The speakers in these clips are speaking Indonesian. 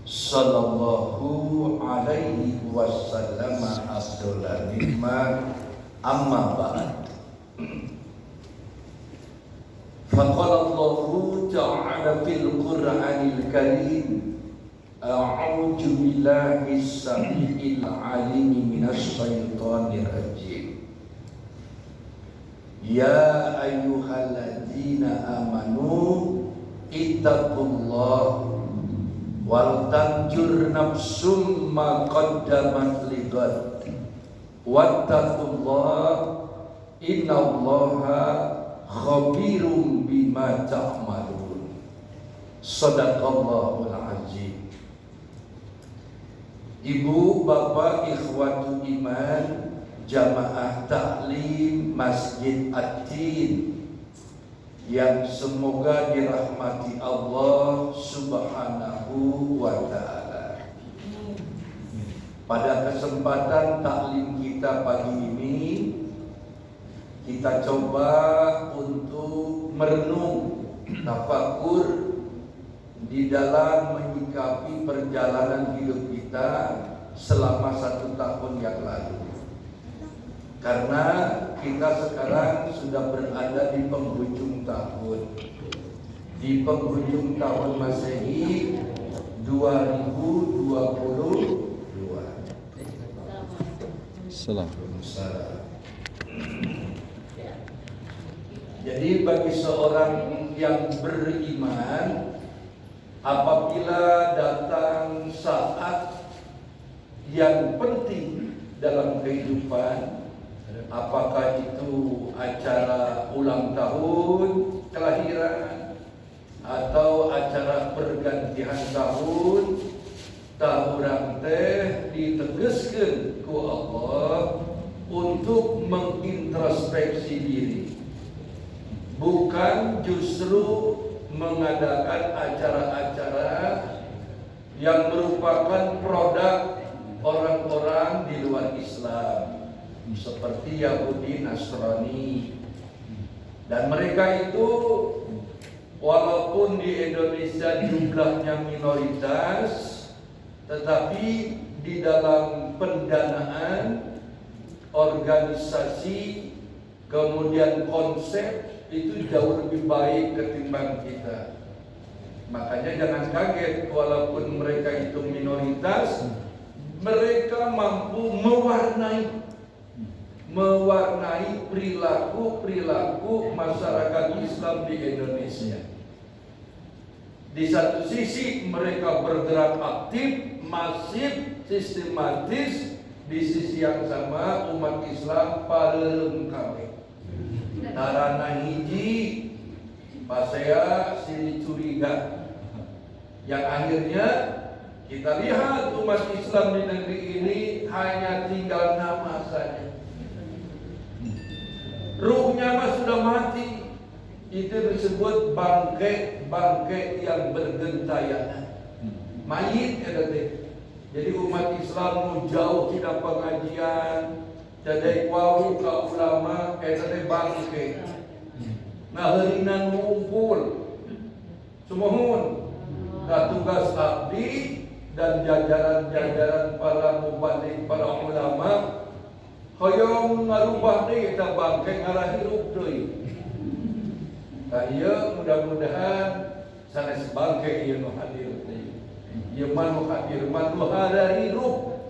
Sallallahu alaihi wasallam abdullah mimma amma ba'd. Faqala Allahu ta'ala fil Qur'anil Karim, a'udzu billahi as-sami'il 'alim minasy syaithanir rajim. Ya ayyuhalladzina amanu ittaqullaha wal tanjur nafsum ma qaddamat lighad wattaqullaha innallaha khabirum bima ta'malun. Shadaqallahul azim. Ibu, bapak, ikhwatu iman, jamaah taklim Masjid At-Tin yang semoga dirahmati Allah Subhanahu wa ta'ala. Pada kesempatan taklim kita pagi ini, kita coba untuk merenung, tafakur di dalam menyikapi perjalanan hidup kita selama 1 tahun yang lalu. Karena kita sekarang sudah berada di penghujung tahun, di penghujung tahun Masehi 2022. Jadi bagi seorang yang beriman, apabila datang saat yang penting dalam kehidupan, apakah itu acara ulang tahun kelahiran atau acara pergantian tahun, urang teh ditegaskeun ku Allah untuk mengintrospeksi diri, bukan justru mengadakan acara-acara yang merupakan produk orang-orang di luar Islam seperti Yahudi, Nasrani. Dan mereka itu walaupun di Indonesia jumlahnya minoritas, tetapi di dalam pendanaan, organisasi, kemudian konsep itu jauh lebih baik ketimbang kita. Makanya jangan kaget, walaupun mereka itu minoritas, mereka mampu mewarnai perilaku masyarakat Islam di Indonesia. Di satu sisi mereka bergerak aktif, masif, sistematis. Di sisi yang sama umat Islam paling kawin. Tarana hiji, pasea sini curiga. Yang akhirnya kita lihat umat Islam di negeri ini hanya tinggal nama saja. Ruhnya mah sudah mati. Itu disebut bangkai yang bergentayangan. Mayit ya teh. Jadi umat Islam mau jauh tidak pengajian, jadi wau ka ulama teh bangkai. Nah heurinan ngumpul. Sumohun ka tugas abdi dan jajaran-jajaran para mubalik, para ulama hoyong ngarubah deui eta bangkai ngarah hirup deui. Ieu mudah-mudahan sanes bangkai ieu nu hadir deui. Ieu mah nu hadir mah nu hara hirup.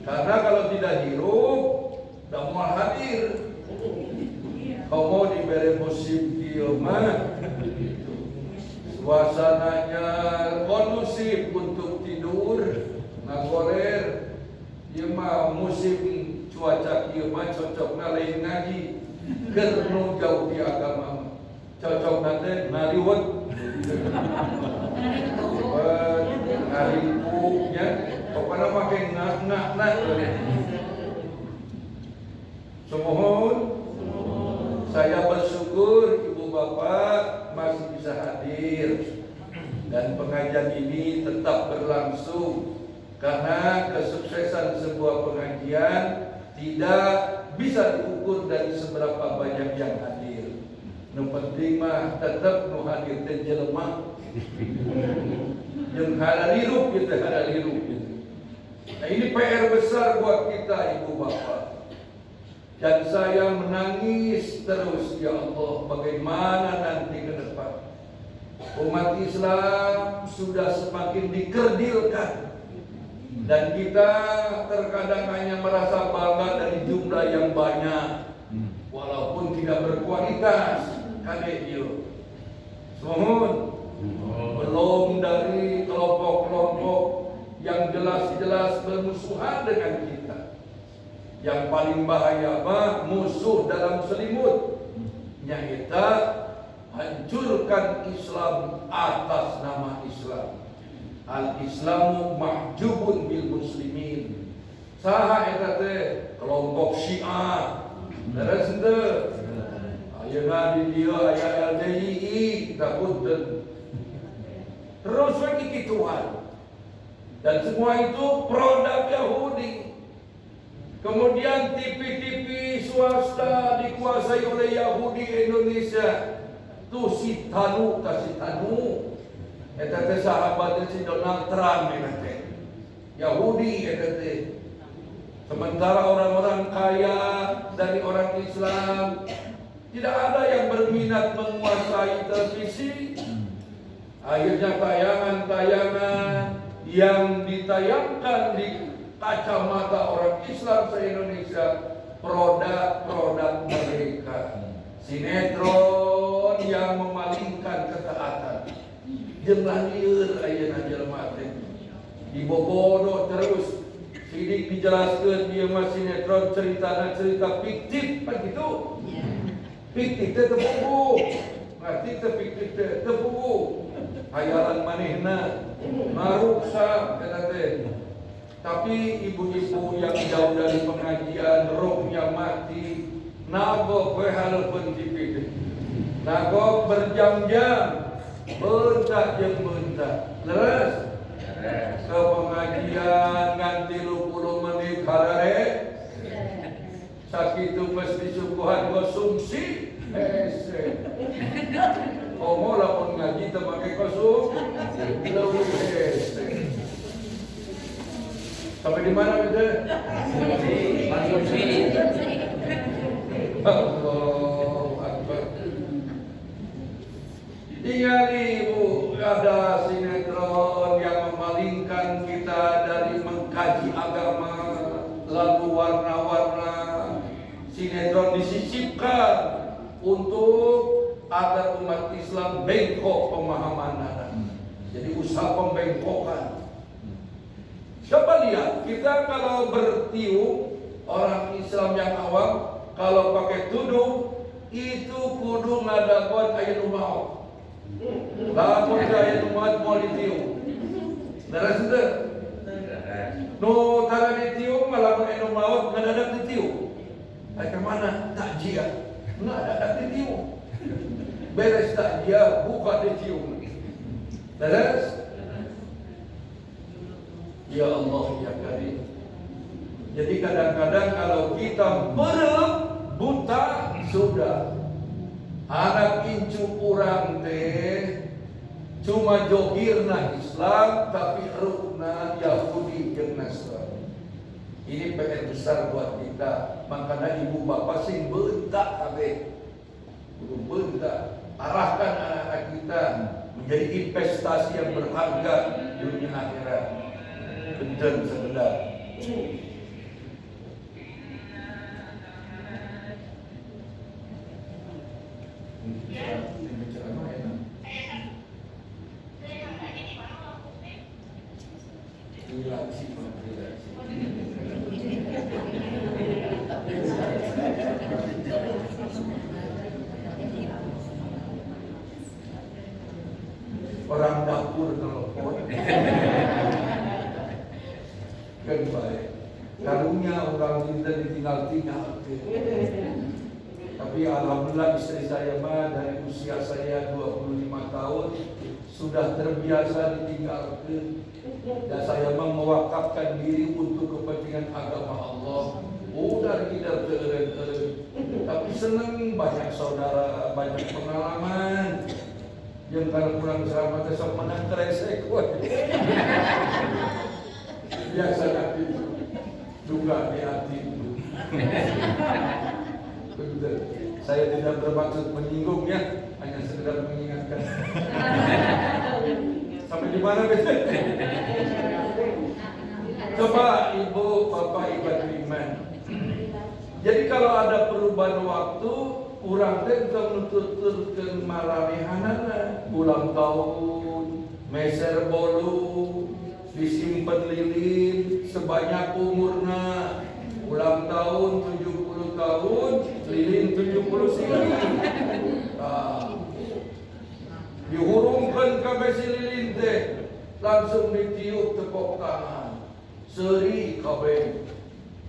Karena kalau tidak hirup, da moal hadir. Komo dibere musim ieu mah suasananya kondusif untuk tidur, ngagorer. Ieu mah musim cuaca ieu mah cocokna lain ngaji, keur nu jauh di agama. Cocokna teh ngaliwet. Ngalipunya, pokoknya pakai ngak-ngak. Semohon saya bersyukur ibu bapak masih bisa hadir dan pengajian ini tetap berlangsung. Karena kesuksesan sebuah pengajian tidak bisa diukur dari seberapa banyak yang hadir. Nu penting mah tetap nu hadir teh jelema Yang halal hirup kita halal hirup gitu. Nah ini PR besar buat kita ibu bapak. Dan saya menangis terus, ya Allah, bagaimana nanti ke depan umat Islam sudah semakin dikerdilkan. Dan kita terkadang hanya merasa bangga dari jumlah yang banyak, walaupun tidak berkualitas. Kadek Mohon belum dari kelompok-kelompok yang jelas-jelas bermusuhan dengan kita. Yang paling bahaya musuh dalam selimut. Yang kita hancurkan Islam atas nama Islam. Al-Islamu mahjubun bil muslimin. Saha eta teh kelompok Syiah. Terus teh ayeuna di dieu aya LDII takut terus lagi kituan. Dan semua itu produk Yahudi. Kemudian TV-TV swasta dikuasai oleh Yahudi Indonesia. Tuh si Tanu kasih Tanu. Eta teh sahabatnya si Donald Trump eta teh. Yahudi eta teh. Sementara orang-orang kaya dari orang Islam tidak ada yang berminat menguasai televisi. Akhirnya tayangan-tayangan yang ditayangkan di kacamata orang Islam se-Indonesia produk-produk mereka. Sinetron yang memalingkan ketaatan. Jemlah lieur ayeuna jelema teh. Dibobodo terus. Sidik dijelaskeun dia mah sinetron ceritana cerita fiktif kan gitu. Fiktif teh teu buku. Ngarti teh fiktif teh teu buku. Hayalan manehna maruksa eta teh. Tapi ibu-ibu yang jauh dari pengajian, rohnya mati, nagok we haleupeun TV teh. Nagok berjam-jam, beuntak jeung beuntak. Leres? Ke pengajian nganti 20 menit harare. Sakitu mesti suguhan konsumsi. Komo lamun ngaji teu make kosum. Leuwih hese. Sampai di mana kita? Konsumsi. Allahu Akbar. Tingali ibu, ada sinetron yang memalingkan kita dari mengkaji agama, lalu warna-warna sinetron disisipkan untuk agar umat Islam bengkok pemahaman. Jadi usaha pembengkokan. Coba lihat, kita kalau bertiup, orang Islam yang awam kalau pakai tudung itu kudu ngadakon aya nu maot. Lamun aya nu maot moal ditiup. Daras teu? Nu tara ditiup malah aya nu maot ngadadak ditiup. Aya ka mana? Takjiah. Ngadadak ditiup. Beres takjiah buka ditiup. Daras? Ya Allah ya Karim. Jadi kadang-kadang kalau kita buta sudah anak incu urang teh cuma jogirna Islam tapi rukna Yahudi jeung Nasrani. Ini PR besar buat kita. Makanya ibu bapak sing beuntak kabeh. Kudu beuntak. Arahkan anak-anak kita menjadi investasi yang berharga dunia akhirat. Benten sekedar. Orang dapur telepon. Kan baik. Karunya orang kita ditinggal-tinggal. Tapi alhamdulillah istri saya mah dari usia saya 25 tahun sudah terbiasa ditinggalkan. Dan saya mah mewakafkan diri untuk kepentingan agama Allah. Udah tidak tereren-eren. Tapi senang banyak saudara, banyak pengalaman. Yang kalau kurang selamat esok menang kresek. Biasa nanti duga di hati. Saya tidak bermaksud menyinggungnya, hanya sekedar mengingatkan. Sampai di mana besok? Coba ibu, bapak, ibu iman. Jadi kalau ada perubahan waktu, urang teh menuturkeun maranehanana, ulang tahun, meser bolu, disimpen lilin sebanyak umurna, ulang tahun 70 tahun, lilin 70 silin. Dihurungkan kabeh si lilin teh, langsung ditiup tepuk tangan. Seri kabeh.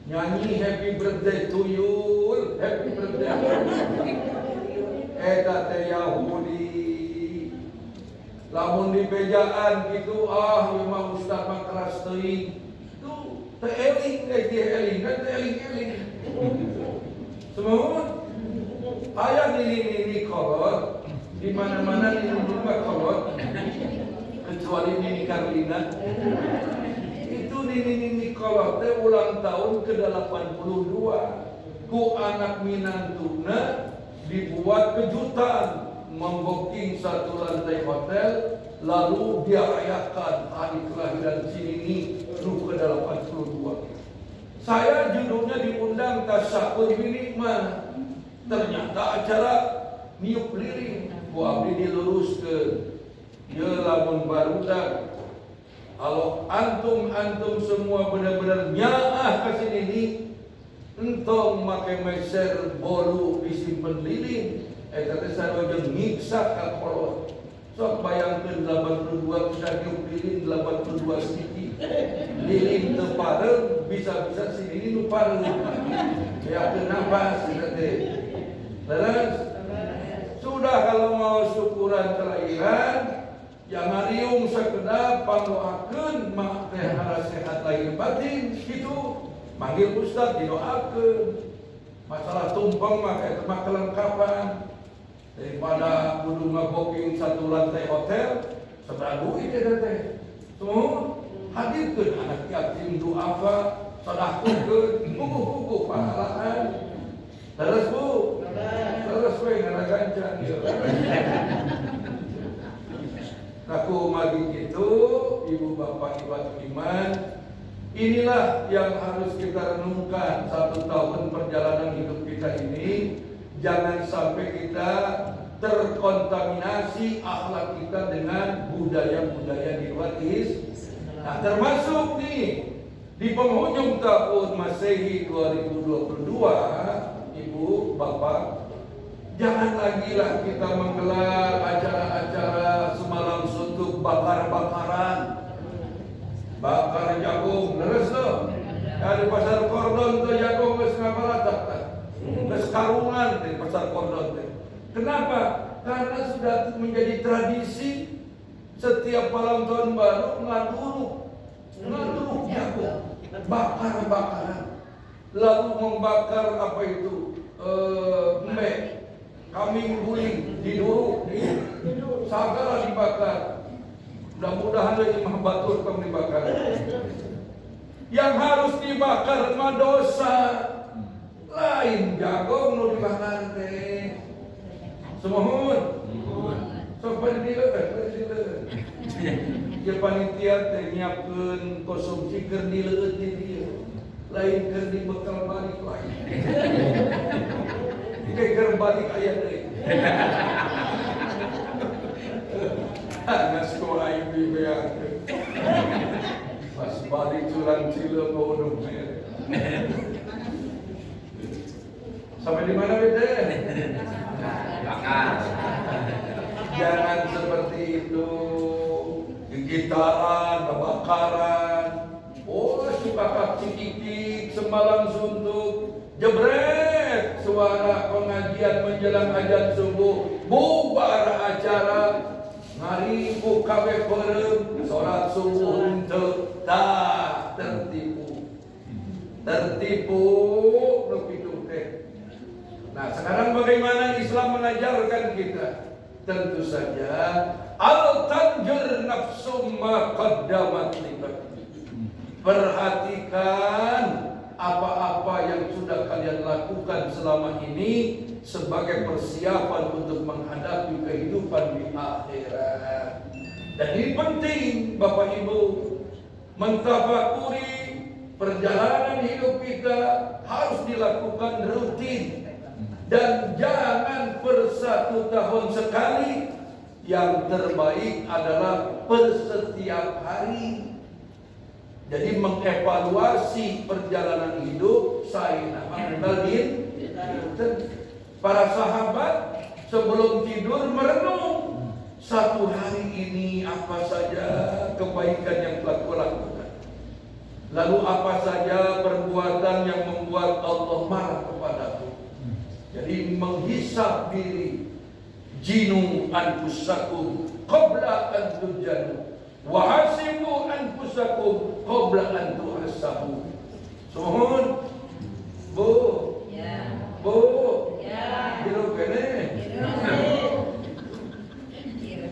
Nyanyi happy birthday to you, happy birthday. Eta teh Yahudi. Lamun di pejaan gitu, memang Ustaz mah keras teuing. Tuh, teh eling eling kan teh eling. Semua aya nini kolot, di mana-mana nini kolot, kecuali nini Karlina. Nini kolot teh ulang tahun ke-82 ku anak minantuna dibuat kejutan memboking satu lantai hotel lalu dia rayakan hari kelahiran si Nini ke-82. Saya judulnya diundang tasyahur binikmah, ternyata acara niup lilin ku abdi diluruskeun ye lamun barudak. Kalau antum semua benar-benar nyaah ke sini entong make meser bolu disimpen lilin eta teh sarua nyiksa ka kolot. Sok bayangkeun 82 bisa diuk lilin 82 siti. Lilin teu pareung bisa-bisa si lilin nu pareung. Ya kenapa sih teh? Leres. Sudah kalau mau syukuran kelahiran yang ngariung sekedap pandoakeun mak teh hara sehat lahir batin kitu manggil ustaz didoakeun. Masalah tumpeng mah eta mah kelengkapan daripada kudu ngaboking satu lantai hotel sabaraha duit eta teh. Semua hadirkeun anak yatim duafa sedekahkeun buku-buku pahalaan. Terus Bu, terus we ngaragancan ieu. Aku magi itu, ibu bapak ibu iman, inilah yang harus kita renungkan 1 tahun perjalanan hidup kita ini. Jangan sampai kita terkontaminasi akhlak kita dengan budaya-budaya di luar Islam. Nah, termasuk nih di penghujung tahun Masehi 2022, ibu bapak, jangan lagi lah kita menggelar acara-acara semalam suntuk bakar-bakaran, bakar jagung, leres tuh. Dari pasar kordon tuh jagung geus ngabaratak, geus karungan di pasar kordon teh. Kenapa? Karena sudah menjadi tradisi setiap malam tahun baru ngaduruk jagung, bakar-bakaran, lalu membakar apa itu embek. Kambing guling diduruk, segala dibakar. Mudah-mudahan ini mah batur kang dibakar. Yang harus dibakar mah dosa. Lain jagung nu dibakar teh. Semohon. Sampai dileut. Ya panitia teh nyiapkeun konsumsi keur dileut di dieu. Lain keur dibekal balik lain. Keker balik ayat deui. Anas ko ay bibaya. Pas balik curang cilo mau mer. Sampai di mana bete? Bakar. Jangan seperti itu. Gitaran, kebakaran. Oh, si bakar cikik semalam suntuk. Jebret suara pengajian menjelang azan subuh, bubar acara ngaribu kabeh peureum salat subuh henteu tah tertipu nu kitu teh. Nah, sekarang bagaimana Islam mengajarkan kita tentu saja al tanjur nafsum ma qaddamat libat. Perhatikan apa-apa yang sudah kalian lakukan selama ini sebagai persiapan untuk menghadapi kehidupan di akhirat. Dan ini penting Bapak Ibu, mentafakuri perjalanan hidup kita harus dilakukan rutin dan jangan per 1 tahun sekali. Yang terbaik adalah per setiap hari. Jadi mengevaluasi perjalanan hidup saya namanya para sahabat sebelum tidur merenung, satu hari ini apa saja kebaikan yang telah kulakukan, lalu apa saja perbuatan yang membuat Allah marah kepadaku. Jadi menghisab diri, jinu anfusakum qabla an tujanu wa hasibu anfusakum qabla an tuhasabu. Sohon Bu, Bu, hidup kene.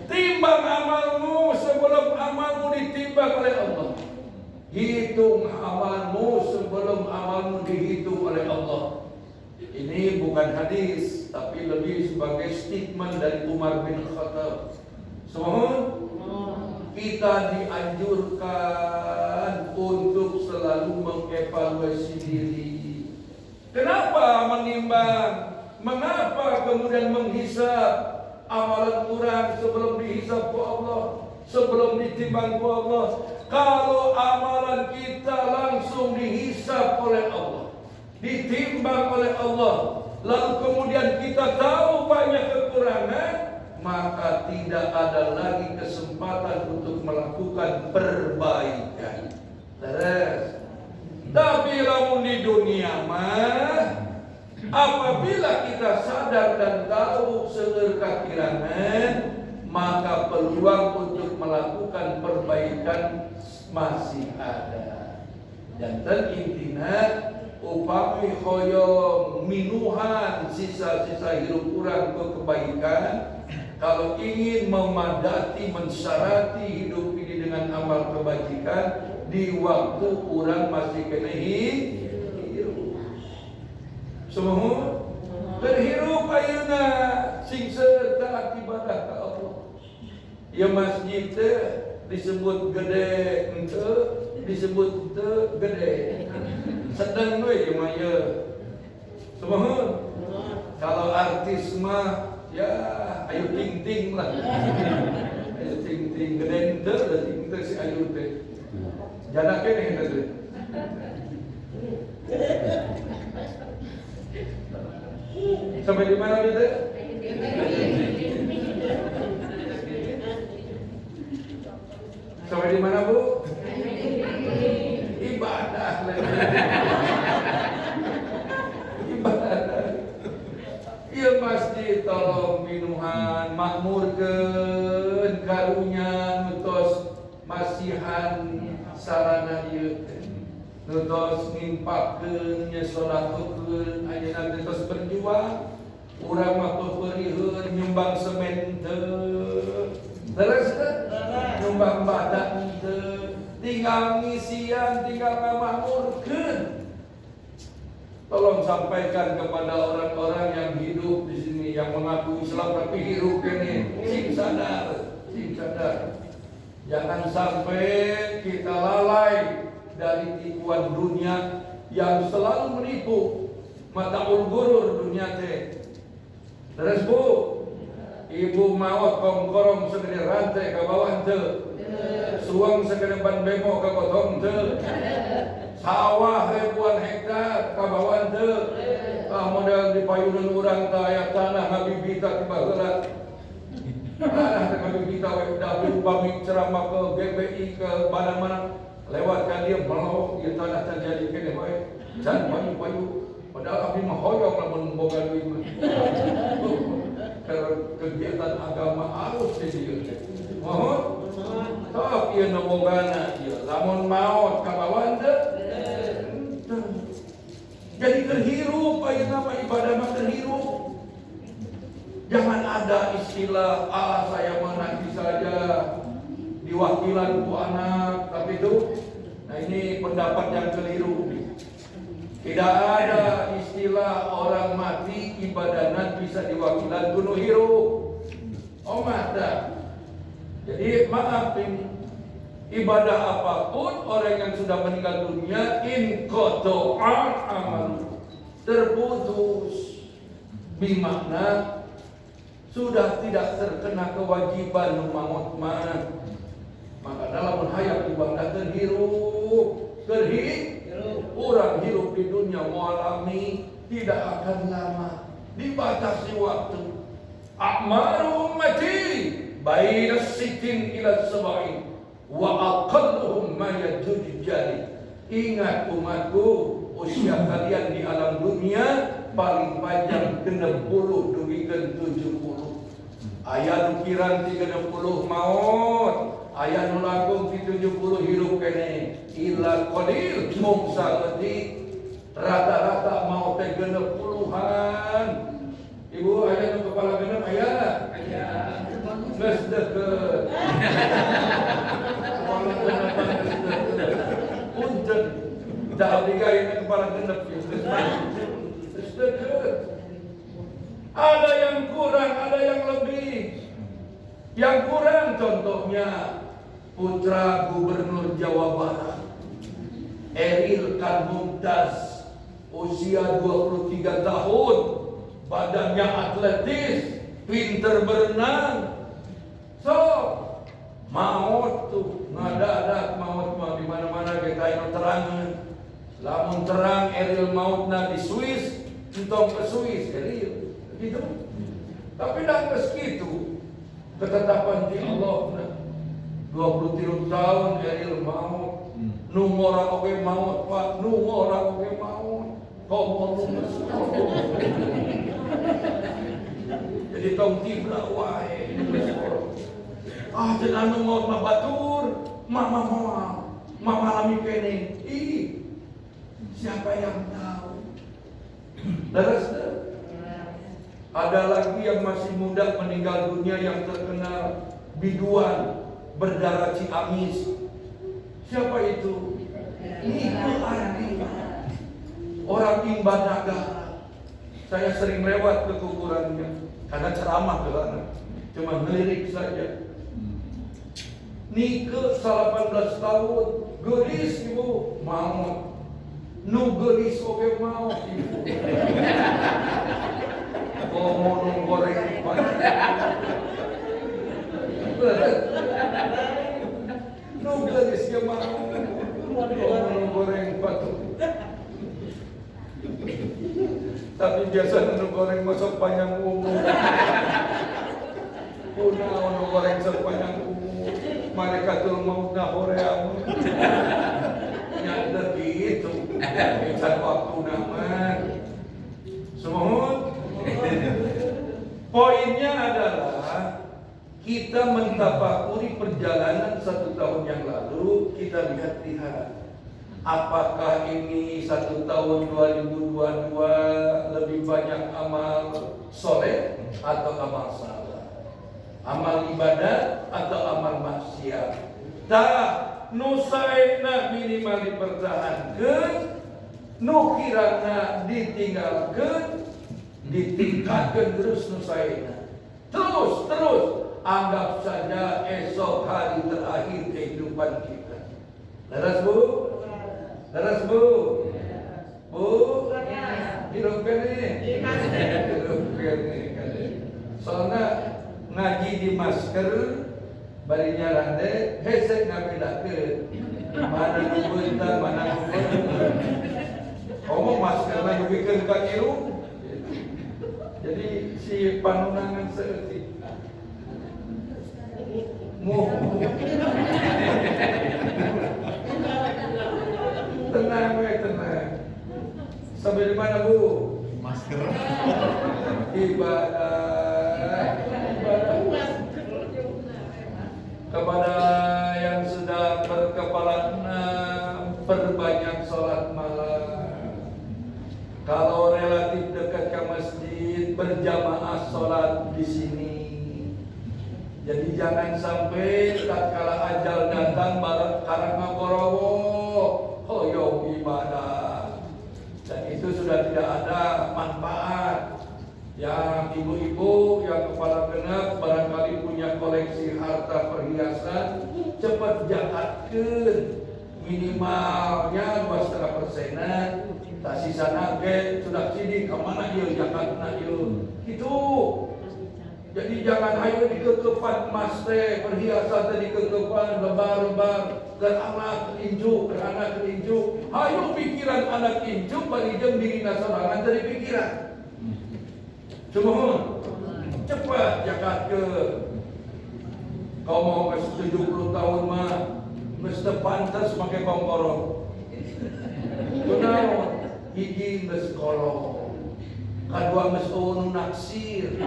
Timbang amalmu sebelum amalmu ditimbang oleh Allah. Hitung amalmu sebelum amalmu dihitung oleh Allah. Ini bukan hadis, tapi lebih sebagai statement dari Umar bin Khattab. Sohon, kita dianjurkan untuk selalu mengevaluasi diri. Kenapa menimbang? Mengapa kemudian menghisab amalan kurang sebelum dihisab ku Allah, sebelum ditimbang ku Allah? Kalau amalan kita langsung dihisab oleh Allah, ditimbang oleh Allah, lalu kemudian kita tahu banyak kekurangan, maka tidak ada lagi kesempatan untuk melakukan perbaikan. Terus, tapi lamun di dunia mah, apabila kita sadar dan tahu seueur kakirangan, maka peluang untuk melakukan perbaikan masih ada. Dan intinya upami hoyong minuhan sisa-sisa hidup kurang ke kebaikan. Kalau ingin memadati, mensyarati hidup ini dengan amal kebajikan, di waktu kurang masih kena hirup. Semua terhirup ayeuna sing serta ibadah ka Allah. Ya masjid teh disebut gede ente, disebut ente gede. Sedang we mah semua. Kalau artis mah ya ayo ting-ting lah. Ayo ting-ting gede ente dan ente si ayo teh. Jana kene ente. Sampai di mana kita? Sampai di mana Bu? Ibadah lagi. Ibadah. Iya masjid tolong minuhan makmurkeun karunya nutos masihan sarana ieu teh. Nutos ngimpakkeun nya sedekahkeun ayeuna geus berjuang urang mah peureuheun nyumbang semen teu. Terus nyumbang badak teu. Tinggal ngisian, tinggal ngamakmurkeun. Tolong sampaikan kepada orang-orang yang hidup di sini yang mengaku Islam tapi hidup ini sing sadar. Jangan sampai kita lalai dari tipuan dunia yang selalu menipu. Mataul gurur dunia teh. Terus Bu, ibu maot kongkorong segede rantai ke bawah teu. Suang segede ban bemo ke botong teu. Sawah ribuan hektar ke bawah teu. Modal di payunan urang teh aya tanah ngabibita ti baheula. Tanah ngabibita we dahulu upami ceramah ke GBI ke mana-mana lewat ka dia melok ieu tanah terjadi kene bae. Can payu-payu padahal abdi mah hoyong lamun boga duit mah. Kegiatan agama harus di dieu teh. Mohon sok ieu nu bogana ieu lamun maot ka bawah teh. Jadi terhirup ayeuna mah ibadah mah terhirup. Jangan ada istilah saya mah nanti saja diwakilan ku anak, tapi itu, nah ini pendapat yang keliru. Tidak ada istilah orang mati ibadanan bisa diwakilan kuno hirup. Oh mata. Jadi maaf ini, ibadah apapun orang yang sudah meninggal dunia inqata'a amalu, terputus, bermakna sudah tidak terkena kewajiban maut mah. Maka dalam hayat ibadah terhirup, orang hidup di dunia mengalami tidak akan lama, dibatasi waktu. A'maru ummati baina sittin ila sab'in wa aqalluhum ma yajuj jari. Ingat umatku, usia kalian di alam dunia paling panjang 60 demikian 70. Aya nu kirang 30 maut, aya nu langkung 70 hidup kene. Ila qalil mung saeutik rata-rata maut teh 60-an. Ibu aya nu kepala genep aya? Aya. Geus deukeut. Kepala genep geus deukeut. Punten. Da abdi gawe kepala genep geus deukeut. Ada yang kurang, ada yang lebih. Yang kurang contohnya putra gubernur Jawa Barat, Eril Kan Mumtaz, usia 23 tahun, badannya atletis, pinter berenang. So, maut tuh, ngadadak maut mah di mana-mana kita yang terangan. Lamun terang Eril mautna di Swiss, entong ke Swiss Eril. Gitu. Tapi dah meskitu ketetapan di Allah 23 tahun Eril maut. Nu ngora oge maut, Pak. Nu ngora oge maut. Komo lumes. Jadi tong tibra wae. Cenah nu maut mah batur. Mama alami kene. Ih. Siapa yang tahu? Terus ada lagi yang masih muda meninggal dunia yang terkenal biduan berdarah Ciamis. Siapa itu? Nike Ardi, orang Imbanaga. Saya sering lewat ke kuburannya karena ceramah ke sana, cuma ngelirik saja. Nike 18 tahun, gelis ibu, mau nu gelis oke mau ibu. Mau goreng nu gelis ke mau goreng batu. Tapi biasa nu goreng masuk panjang umur. Puna nu goreng sepanjang umur. Mereka tuh mau nahoream. Nyata gitu. Bisa waktu naman. Semua. Poinnya adalah kita mentafakuri perjalanan 1 tahun yang lalu, kita lihat apakah ini 1 tahun 2022 lebih banyak amal soleh atau amal salah, amal ibadah atau amal maksiat. Nusaina minimal dipertahankan, nukirana ditinggalkan, ditingkatkan terus nusaina. Terus anggap saja esok hari terakhir kehidupan kita. Leres bu? Bu? Hidup kene? Hidup kene. Soalnya ngaji di masker, barinya rande, hesek ngabedakeun. Mana nu beuntar, mana nu beuntar. Omong maskerna dibikeun ka irung. Jadi si panunangan seeutik. Tenang we, tenang. Sampai di mana bu? Masker. Ibadah. Kepada yang sudah berkepala 6, perbanyak sholat malam. Kalau relatif dekat ke masjid, berjamaah sholat di sini. Jangan sampai tatkala ajal datang karang ngagorowo hoyong ibadah. Dan itu sudah tidak ada manfaat. Yang ibu-ibu, yang kepala genap barangkali punya koleksi harta perhiasan, cepat zakatkeun. Minimalnya 2,5%. Tak sisa nage sudah sini kemana dia zakatna ieu. Gitu. Jadi jangan ayo dikekepan mas teh perhiasan teh dikekepan lebar-lebar ke anak injuk, ke anak injuk. Hayo pikiran anak injuk bari jeung dirina sorangan tadi pikiran. Cumohon cepat zakat ke. Kau mau ke 70 tahun mah mesti pantas pakai kongkorong. Kunaon? Hiji geus kolong. Kadua geus nu naksir.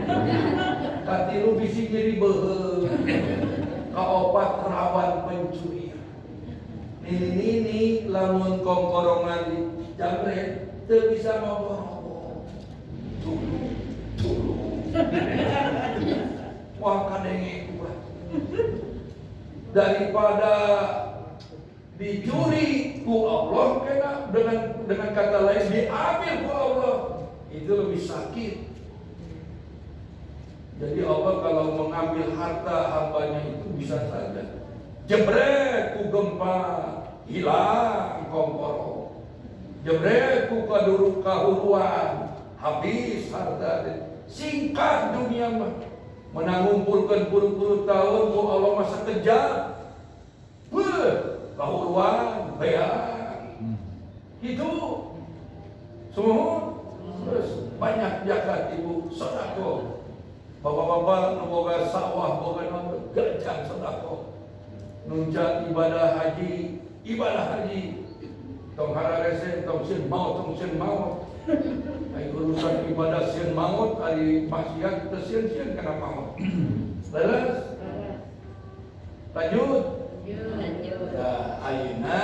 Katilu bisi jadi beuheung. Kaopat rawan pencurian. Nini lamun kongkorongan di jamret teu bisa ngobong. Tulu. Wah kadenge kuat. Daripada dicuri ku Allah kena dengan kata lain diambil ku Allah, itu lebih sakit. Jadi Allah kalau mengambil harta hambanya itu bisa saja jebret ku gempa hilang kongkoro, jebret ku kahuruan habis harta. Singkat dunia mah menangumpulkan puluh-puluh tahun ku Allah masa kejam. Kahuruan, bayang. Itu semua. Terus banyak zakat ibu sedekah. Bapak-bapak nu boga sawah boga gajah sedekah. Nunjak ibadah haji. Tong hararese tong sieun maut. Ai urusan ibadah sieun maut ari maksiat teu sieun kana maut. Leres. Lanjut. Ya, ayeuna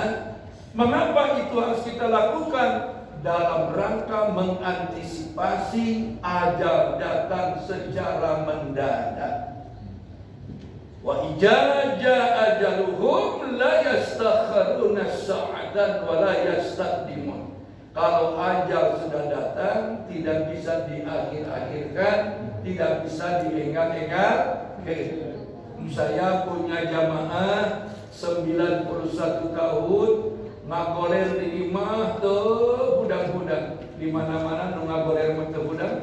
mengapa itu harus kita lakukan? Dalam rangka mengantisipasi ajal datang secara mendadak. Wa ijaja ajaluhum la yastakhiruna sa'atan wa la yastaqdimun. Kalau ajal sudah datang tidak bisa diakhir-akhirkan, tidak bisa dienggal-enggal. Saya punya jamaah 91 tahun ngagoler di imah teu budang-budang. Di mana-mana nu ngagoler mah teu budang.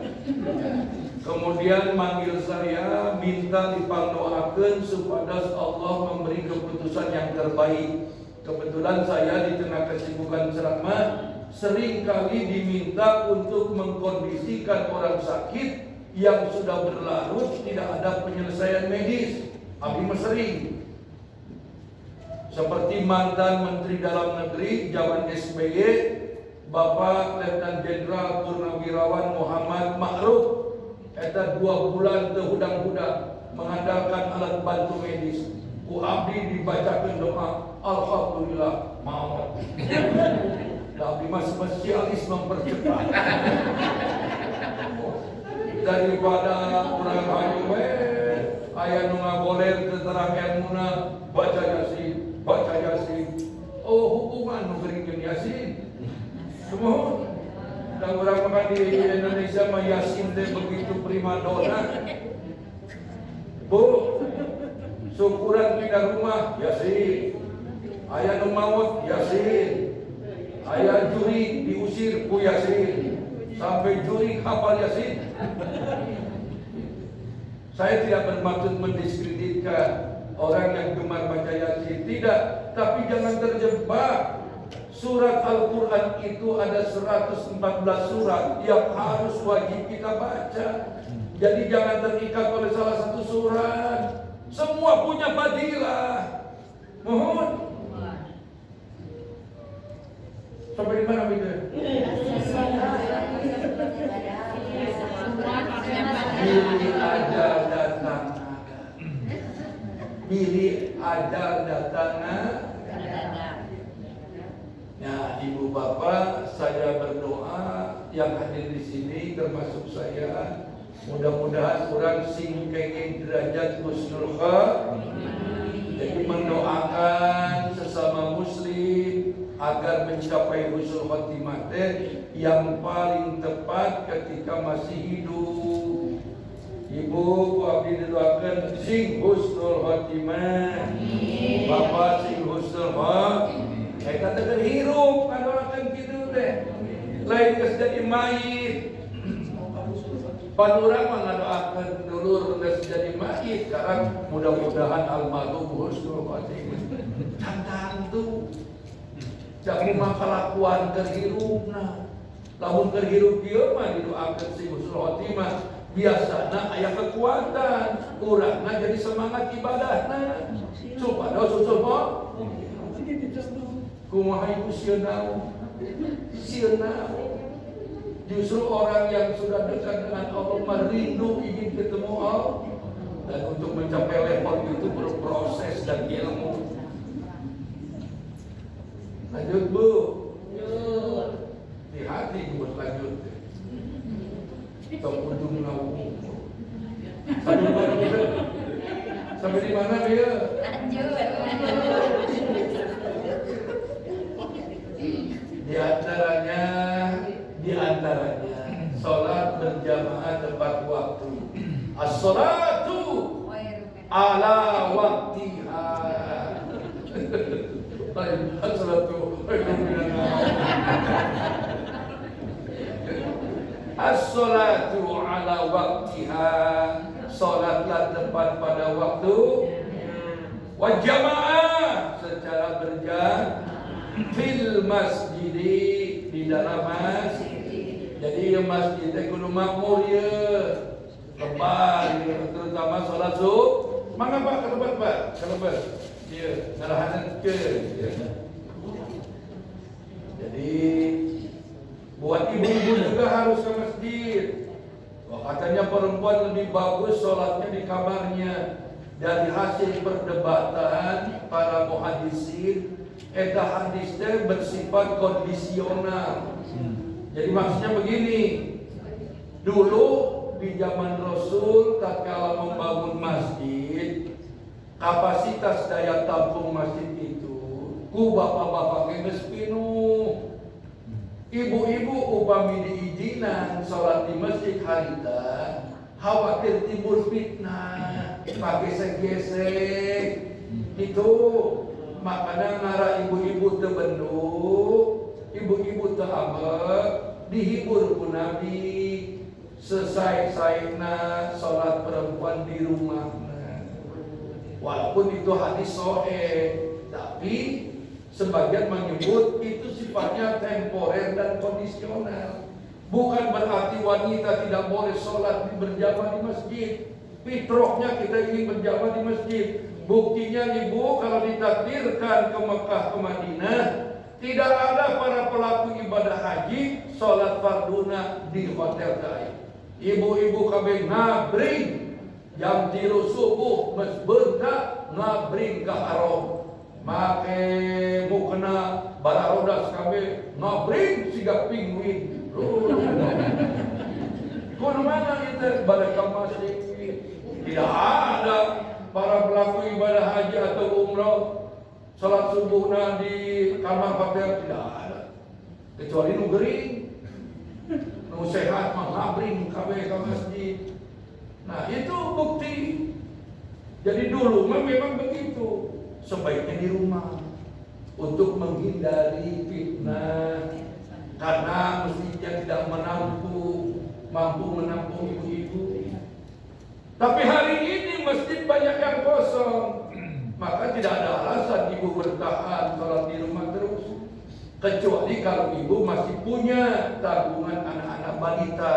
Kemudian manggil saya minta dipandoakeun supaya Allah memberi keputusan yang terbaik. Kebetulan saya di tengah kesibukan ceramah sering kali diminta untuk mengkondisikan orang sakit yang sudah berlarut tidak ada penyelesaian medis. Abi mah sering. Seperti mantan Menteri Dalam Negeri zaman SBY, Bapak Letnan Jenderal Purnawirawan Muhammad Ma'ruf, eta 2 bulan teu hudang-hudang mengandalkan alat bantu medis. Ku abdi dibacakeun doa, alhamdulillah maot. Abdi mah spesialis mempercepat. Daripada urang hayu we, aya nu ngagoler teu terang ilmuna, baca Yasin. Oh, hukuman nu geuring Yasin. Semua dan orang makan di Indonesia mah Yasin teh begitu primadona. Bu, syukuran pindah rumah Yasin. Aya nu maut Yasin. Aya juri diusir ku Yasin. Sampai juri hafal Yasin. Saya tidak bermaksud mendiskreditkan orang yang gemar baca Yasin, tidak, tapi jangan terjebak. Surat Al-Quran itu ada 114 surat yang harus wajib kita baca. Jadi jangan terikat oleh salah satu surat. Semua punya fadilah. Mohon. Sampai di mana itu? Pilih ajal datang. Ya, ibu bapak, saya berdoa yang hadir di sini termasuk saya, Mudah-mudahan orang sing kenging derajat husnul khatimah. Jadi mendoakan sesama muslim agar mencapai husnul khatimah yang paling tepat ketika masih hidup. Ibu, abdi doakan sing husnul khatimah. Bapak sing husnul khatimah. Kita terhirup doakan gitu deh. Lain kes jadi mayit. Panurang mengadoakan dulur geus jadi mayit karena mudah-mudahan almarhum husnul khatimah. Cantantu. Jangan makalakuan terhirupna. Lamun terhirup ieu mah didoakeun si husnul khatimah. Biasana aya kekuatan, urangna jadi semangat ibadahna. Supados susul mah. Kumaha ibu sieun naon? Sieun naon? Justru orang yang sudah dekat dengan Allah rindu ingin ketemu Allah, dan untuk mencapai level itu berproses dan ilmu. Lanjut Bu. Hati-hati buat lanjut. Tong ujung naung. Sampai di mana dia? Lanjut. Di antaranya salat berjamaah tepat waktu. As-salatu ala waqtiha. As-salatu As-salatu ala waqtiha. Salatlah tepat pada waktu. Wa jamaah secara berjamaah fil masjid di dalam masjid. Jadi masjid teh kudu makmur ya. Lebar ya, terutama salat zuhur. Mangga Pak, kelebat Pak, kelebat. Ieu ngarahaneun ya. Jadi buat ibu-ibu juga harus ke masjid. Katanya perempuan lebih bagus sholatnya di kamarnya. Dari hasil perdebatan para muhaddisin, eta hadis teh bersifat kondisional. Jadi maksudnya begini, dulu di zaman Rasul tatkala membangun masjid, kapasitas daya tampung masjid itu ku bapak-bapak geus pinuh. Ibu-ibu upami diizinan salat di masjid harita, khawatir timbul fitnah, gesek-gesek. Itu makanya ngara ibu-ibu teu benduk, ibu-ibu teu ambek, dihibur ku Nabi. Selesai-saina salat perempuan di rumahna. Walaupun itu hadis sahih, tapi sebagian menyebut itu sifatnya temporer dan kondisional. Bukan berarti wanita tidak boleh sholat berjamaah di masjid. Fitrahnya kita ingin berjamaah di masjid. Buktinya ibu kalau ditakdirkan ke Mekah ke Madinah, tidak ada para pelaku ibadah haji sholat farduna di hotel lain. Ibu-ibu kabeh ngabring jam 3 subuh mesbeunta ngabring ka haram. Make mukena bararodas kabeh ngabring siga pingwin. Kudu mana itu balik ke masjid? Tidak ada para pelaku ibadah haji atau umrah salat subuhna di kamar hotel, tidak ada. Kecuali nu gering, nu sehat mah ngabring kabeh ke masjid. Nah itu bukti. Jadi dulu memang begitu. Sebaiknya di rumah untuk menghindari fitnah, karena masjidnya tidak mampu menampung ibu-ibu. Tapi hari ini masjid banyak yang kosong, maka tidak ada alasan ibu bertahan sholat di rumah terus, kecuali kalau ibu masih punya tabungan anak-anak balita,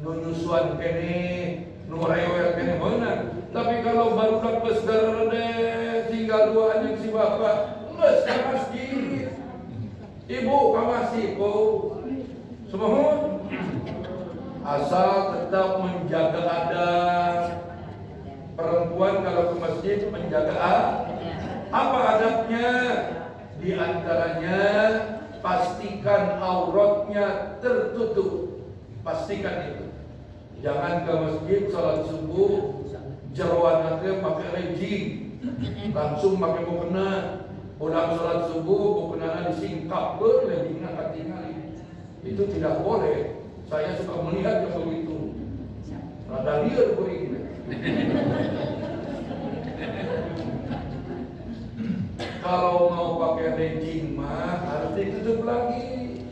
nunyusuan kene, nurewel kene mana. Tapi kalau baru dapat segera tinggal 2 anjing si bapak, geus ka masjid. Ibu ka masjid po. Semohon asal tetap menjaga adab. Perempuan kalau ke masjid menjaga adab. Apa adabnya? Di antaranya pastikan auratnya tertutup. Pastikan itu. Jangan ke masjid salat subuh jeroan nanti pakai legging, langsung pakai mukena. Pulang salat subuh mukena disingkap ke leggingnya ketinggalan. Itu tidak boleh. Saya suka melihat yang begitu. Rada liar begini. Kalau mau pakai legging mah harus ditutup lagi.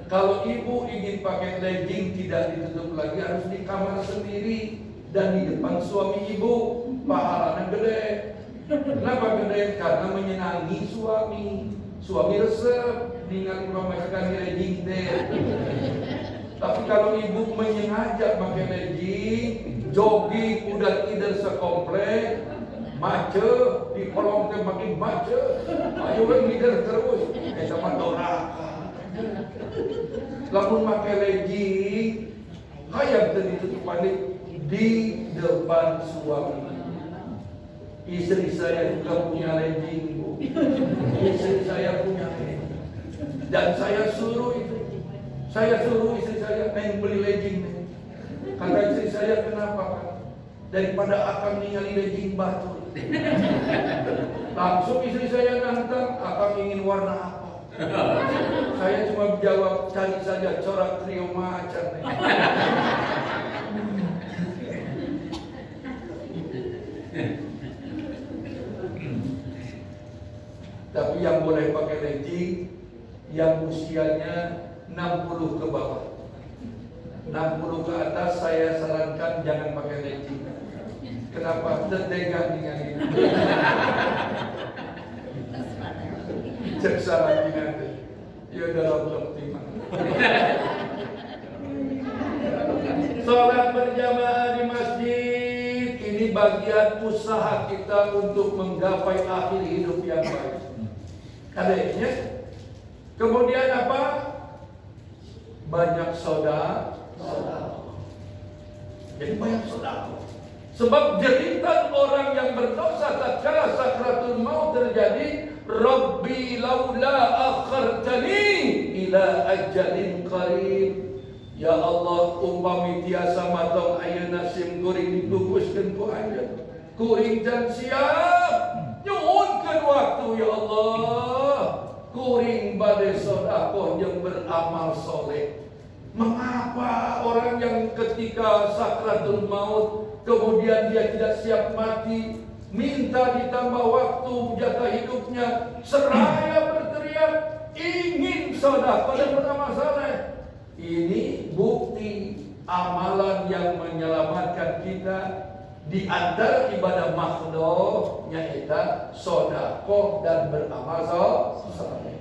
Kalau ibu ingin pakai legging tidak ditutup lagi, harus di kamar sendiri dan di depan suami ibu. Pahalanya gede. Kenapa gede? Karena menyenangi suami. Suami resep ninggalin pemakan legging teh. Tapi kalau ibu menyengaja pakai legging, jogging udah tidur sekomplek, macet di kolong teh makin macet. Ayo we ngider terus, sama doraka. Lamun pakai legging, hayang teu ditutup balik di depan suami. Istri saya juga punya legging, Bu. Istri saya punya legging. Dan saya suruh itu. Saya suruh istri saya beli legging. Kata istri saya, kenapa kan? Daripada akan ningali legging batu. Langsung istri saya nantang, akan ingin warna apa? Saya cuma jawab, cari saja corak trio macan. Tapi yang boleh pakai legging yang usianya 60 ke bawah. 60 ke atas saya sarankan jangan pakai legging. Kenapa? Tertega dengan itu. Cek salah nanti. Ya dalam optimal. Salat berjamaah di masjid ini bagian usaha kita untuk menggapai akhir hidup yang baik. Kadangnya. Kemudian apa? Banyak sedekah. Jadi banyak sedekah. Sebab jeritan orang yang berdosa tatkala sakratul maut terjadi, Rabbi laula akhartani ila ajalin qarib. Ya Allah, umpami tiasa matong ayeuna sim kuring dibungkuskeun ku ayeuna. Kuring can siap nyuhunkeun waktu ya Allah. Kuring bade sedekah yang beramal soleh. Mengapa orang yang ketika sakratul maut kemudian dia tidak siap mati, minta ditambah waktu jatah hidupnya, seraya berteriak ingin sedekah dan beramal soleh? Ini bukti amalan yang menyelamatkan kita. Di antara ibadah makhluk yaitu sedekah dan beramal soleh.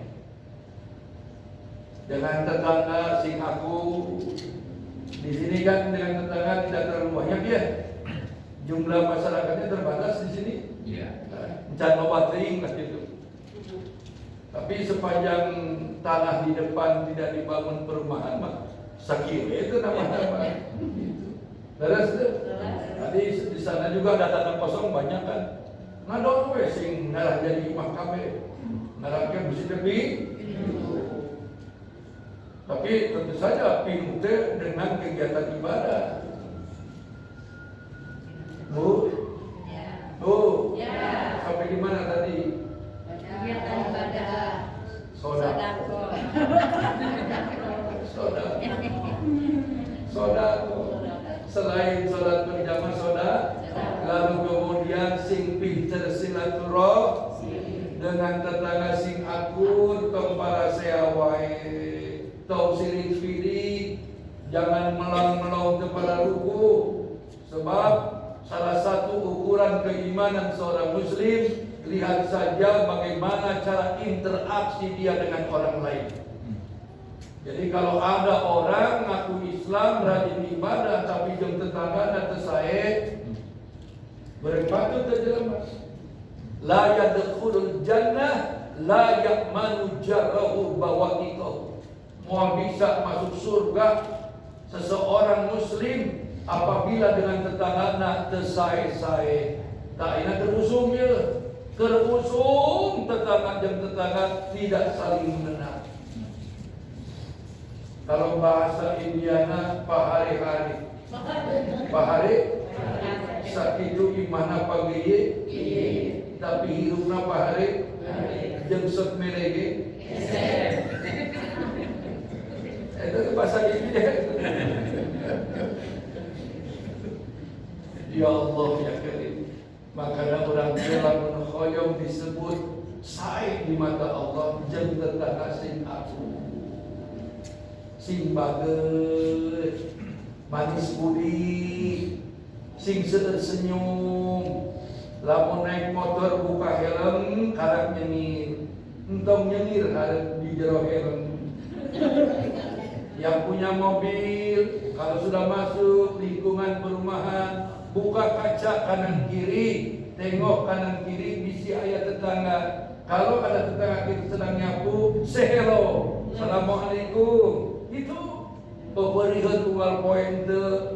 Dengan tetangga sing aku di sini kan dengan tetangga tidak terlalu banyak ya. Jumlah masyarakatnya terbatas di sini. Iya. Jangan obating lah gitu. Tapi sepanjang tanah di depan tidak dibangun perumahan mah sakit itu nama-nama. Terus tadi di sana juga ada tanah kosong banyak kan. Ngadon we sing ngarah jadi imam kabeh. Ngarahkeun mesti tepi. Tapi tentu saja pintu dengan kegiatan ibadah. Bu? Bu? Ya. Sampai di mana tadi? Kegiatan ibadah. Sodako. Selain sholat berjamaah sodako, lalu kemudian sing pinter silaturahmi dengan tetangga sing akur kempara saya wae. Tau sirik-sirik, jangan melong-melong kepada ruku. Sebab salah satu ukuran keimanan seorang muslim, lihat saja bagaimana cara interaksi dia dengan orang lain. Jadi kalau ada orang ngaku Islam, rajin ibadah, tapi jeng tetangga dan tesae, berpatut terjelemas. La yadkhulul jannah, la ya'manu jarrahu bawaqitahu. Mau bisa masuk surga seseorang muslim apabila dengan tetangga tesae-sae. Tak ina terusung ya. Terusung tetangga dan tetangga tidak saling mengenal. Kalau bahasa Indiana, hari-hari Pahari sakitu imana pageye tapi hirupna pahari jeung sok melege. Itu bahasa ini ya. Ya Allah ya Karim. Makanya orang lamun khoyong disebut sae di mata Allah jeung tetangga sing aku. Sing bageut, manis budi, sing seueur senyum. Lamun naik motor buka helm karek nyengir. Entong nyengir karek di jero helm. Yang punya mobil kalau sudah masuk lingkungan perumahan buka kaca kanan kiri, tengok kanan kiri bisi aya tetangga. Kalau ada tetangga kita sedang nyapu, say hello, assalamualaikum. Itu pemberian uang poin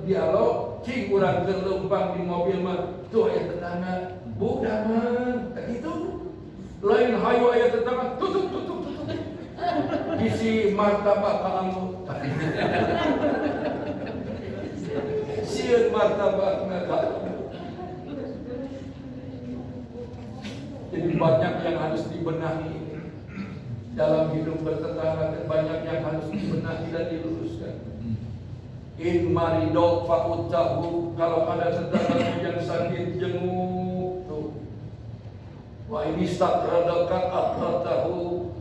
dialog, cing kurang terlempang di mobil mah, tuh aya tetangga, budaman, gitu. Lain hayu aya tetangga, tutup. Bisi martabak kamu. Sieun martabakna kamu. Jadi banyak yang harus dibenahi dalam hidup bertetangga, dan banyak yang harus dibenahi dan diluruskan. In marido fa'utahu, kalau ada tetangga yang sakit jenguk tuh. Wa ini staqradaka akratahu,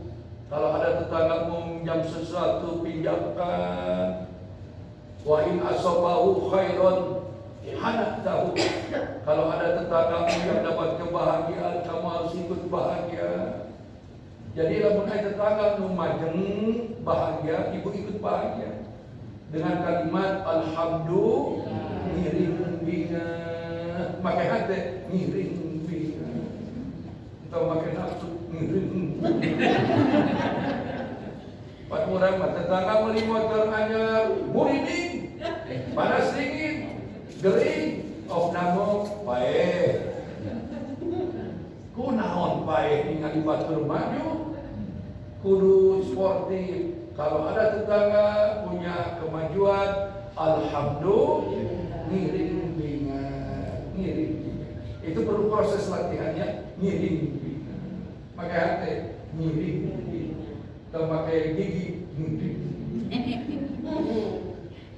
kalau ada tetangga mau meminjam sesuatu pinjamkan. Wa in asabahu khairan hanatahu, kalau ada tetanggamu yang dapat kebahagiaan kamu harus ikut bahagia. Jadi lamun aya tetangga nu majeng bahagia, ibu ikut bahagia dengan kalimat alhamdulillah ngiring binga, make hate ngiring binga, atau make nafsu ngiring. Pak orang mah tetangga beli motor anyar, muriding, panas dingin, gering, namo pae. Kunaon pae ningali batur maju, kudu sportif. Kalau ada tetangga punya kemajuan, alhamdulillah, ngiring binga. Itu perlu proses latihannya, ngiring binga. Pakai hati, ngiring binga. Atau pakai gigi.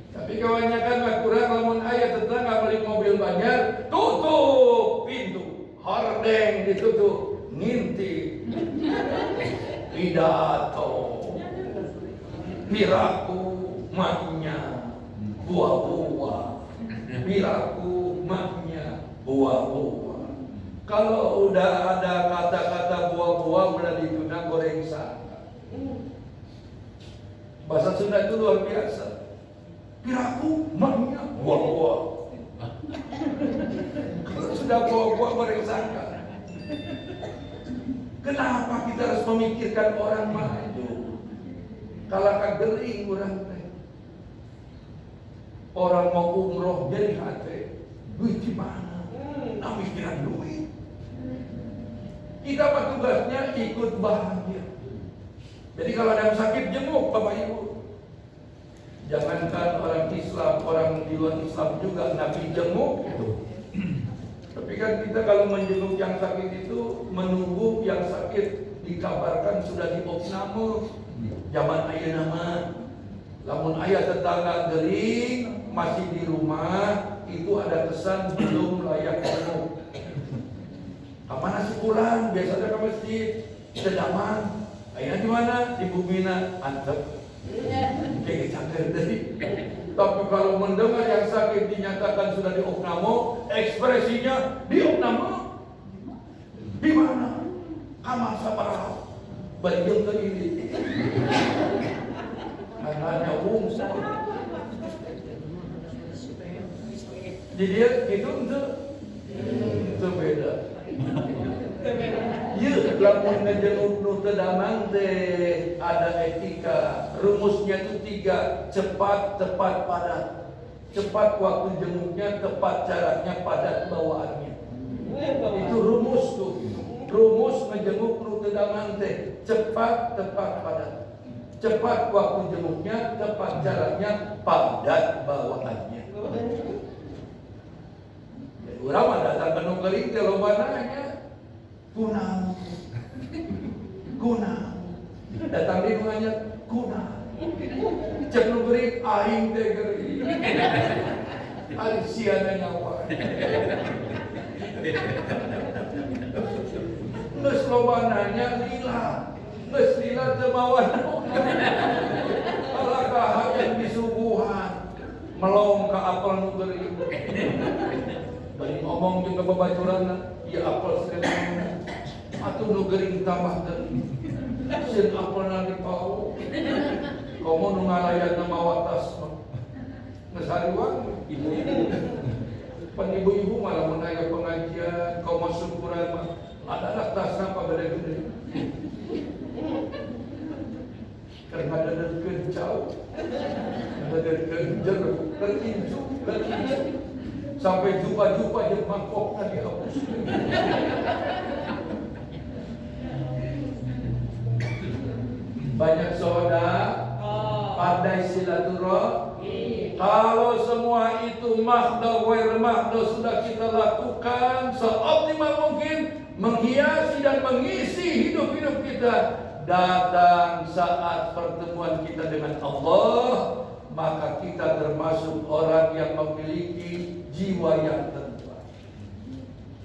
Tapi kebanyakan mah kurang lamun aya tetangga beli mobil banyak, tutup pintu, hordeng ditutup, ngintip, pidato, piraku maknya buah-buah, piraku maknya buah-buah. Kalau udah ada kata-kata buah-buah berarti tuna goreng sangka. Bahasa Sunda itu luar biasa. Piraku maknya buah-buah. Kalau sudah buah-buah goreng sangka. Kenapa kita harus memikirkan orang maju? Kalau kagering orang teh. Orang mau umroh jadi hati, duit di mana? Nah mikiran duit. Kita mah tugasnya ikut bahagia. Jadi kalau ada yang sakit jenguk Bapak Ibu. Jangankan orang Islam, orang di luar Islam juga Nabi jenguk itu. Tapi kan kita kalau menjenguk yang sakit itu menunggu yang sakit dikabarkan sudah diopname. Zaman ayeuna mah lamun aya tetangga gering masih di rumah itu ada kesan belum layak jenguk. Kamana sepulang biasanya ke masjid sedaman. Ayeuna di mana? Di Bumina, antep. Kayak cager tadi. Tapi kalau mendengar yang sakit dinyatakan sudah diopname, ekspresinya diopname. Di mana? Kamar sabaraha. Bajeng teh ini. Anaknya bungsu. Jadi itu untuk beda. Ya, lamun ngejenguk nu teu damang teh ada etika. Rumusnya itu 3, cepat, tepat, padat. Cepat waktu jenguknya, tepat jaraknya, padat bawaannya. Itu rumus tuh. Rumus ngejenguk nu teu damang teh, cepat, tepat, padat. Cepat waktu jenguknya, tepat jaraknya, padat bawaannya. Urang mah datang ke nu geuring teh loba nanya. Kunaon? Datang di nu nanya, kunaon? Cek nu geuring aing teh geuring. Ari siana nyawa. Geus loba nanya lila. Geus lila teu mawa naon. Alakah yang disuguhan melong ka apel nu geuring. Bari ngomong jeung ka babaturanna, ieu apel sakeudeung. Atuh nu geuring tambah geuring. Sieun apelna dipao. Komo nu ngalayatna mawa tas mah. Geus hariwang ibu-ibu. Pan ibu-ibu malah mun aya pengajian, komo syukuran mah ada tasna pagede-gede. Karena ada kencau, ada kenjer, kerincu, sampai jumpa yang mangkoknya dihapus. Banyak saudara pandai silaturahmi. Kalau semua itu mahdo sudah kita lakukan seoptimal mungkin, menghiasi dan mengisi hidup kita. Datang saat pertemuan kita dengan Allah, maka kita termasuk orang yang memiliki jiwa yang tenang.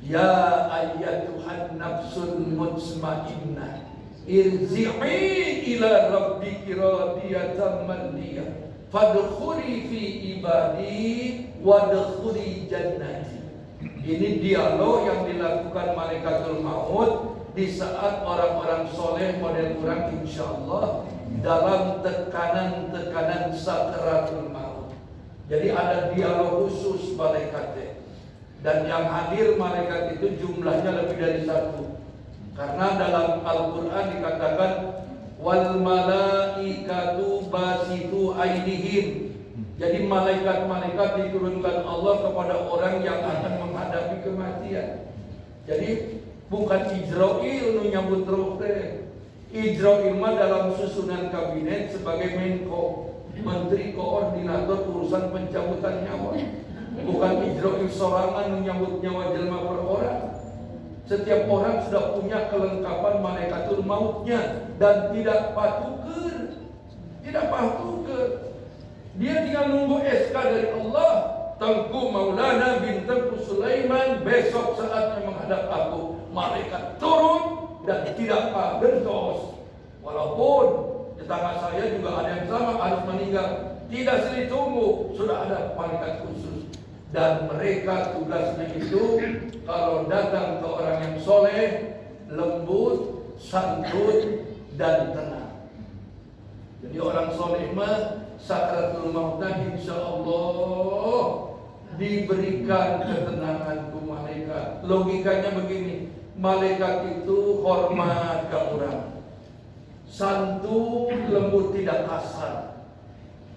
Ya ayyatuhan nafsul mutmainnah, irji'i ila rabbiki radiyatan mardiyah, fadkhuli fi ibadi wadkhuli jannati. Ini dialog yang dilakukan malaikatul maut di saat orang-orang soleh model kurang insyaallah dalam tekanan sakaratul maut. Jadi ada dialog khusus malaikat, dan yang hadir malaikat itu jumlahnya lebih dari satu. Karena dalam Al-Quran dikatakan wal malaikatu basitu aydihim. Jadi malaikat-malaikat diturunkan Allah kepada orang yang akan menghadapi kematian. Jadi bukan Ijrail nu nyambut roh teh. Ijrail mah dalam susunan kabinet sebagai Menko, Menteri Koordinator urusan pencabutan nyawa. Bukan Ijrail sorangan nu nyambut nyawa jelema per orang. Setiap orang sudah punya kelengkapan malaikatul mautnya dan tidak patuker. Dia tinggal nunggu SK dari Allah. Tengku Maulana bin Tengku Sulaiman besok saatnya menghadap aku. Malaikat turun dan tidak gentos. Walaupun tetangga saya juga ada yang sama harus meninggal, tidak seri tunggu, sudah ada malaikat khusus. Dan mereka tugasnya itu kalau datang ke orang yang soleh, lembut, santun, dan tenang. Jadi orang soleh mah sakaratul maut insya Allah diberikan ketenangan ke malaikat. Logikanya begini, malaikat itu hormat ke orang, santun, lembut, tidak kasar,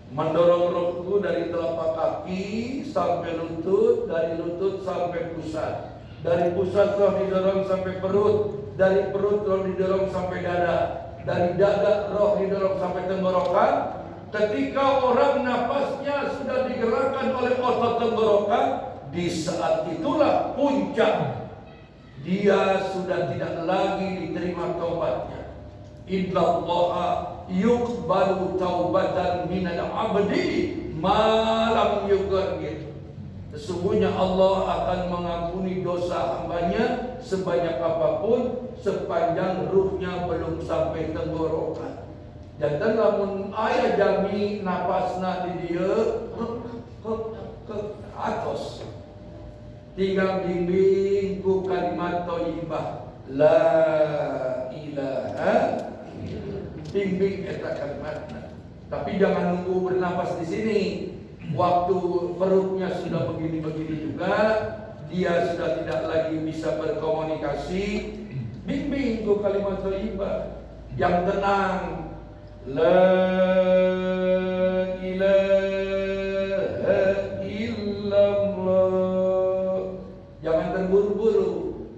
mendorong rohku dari telapak kaki sampai lutut, dari lutut sampai pusat, dari pusat roh didorong sampai perut, dari perut roh didorong sampai dada, dari dada roh didorong sampai tenggorokan. Ketika orang napasnya sudah digerakkan oleh otot tenggorokan, di saat itulah puncak. Dia sudah tidak lagi diterima taubatnya. Innallaha yuqbalu taubatan minal abdi ma lam yughargir. Sesungguhnya Allah akan mengampuni dosa hambanya sebanyak apapun sepanjang ruhnya belum sampai tenggorokan. Dan lamun aya jami napasna di dieu ke atos, tinggal bimbing ku kalimat thayyibah la ilaha, bimbing eta kalimatna. Tapi jangan nunggu bernapas di sini. Waktu perutnya sudah begini-begini juga, dia sudah tidak lagi bisa berkomunikasi, bimbing ku kalimat thayyibah yang tenang. La ilaha illallah. Jangan terburu-buru.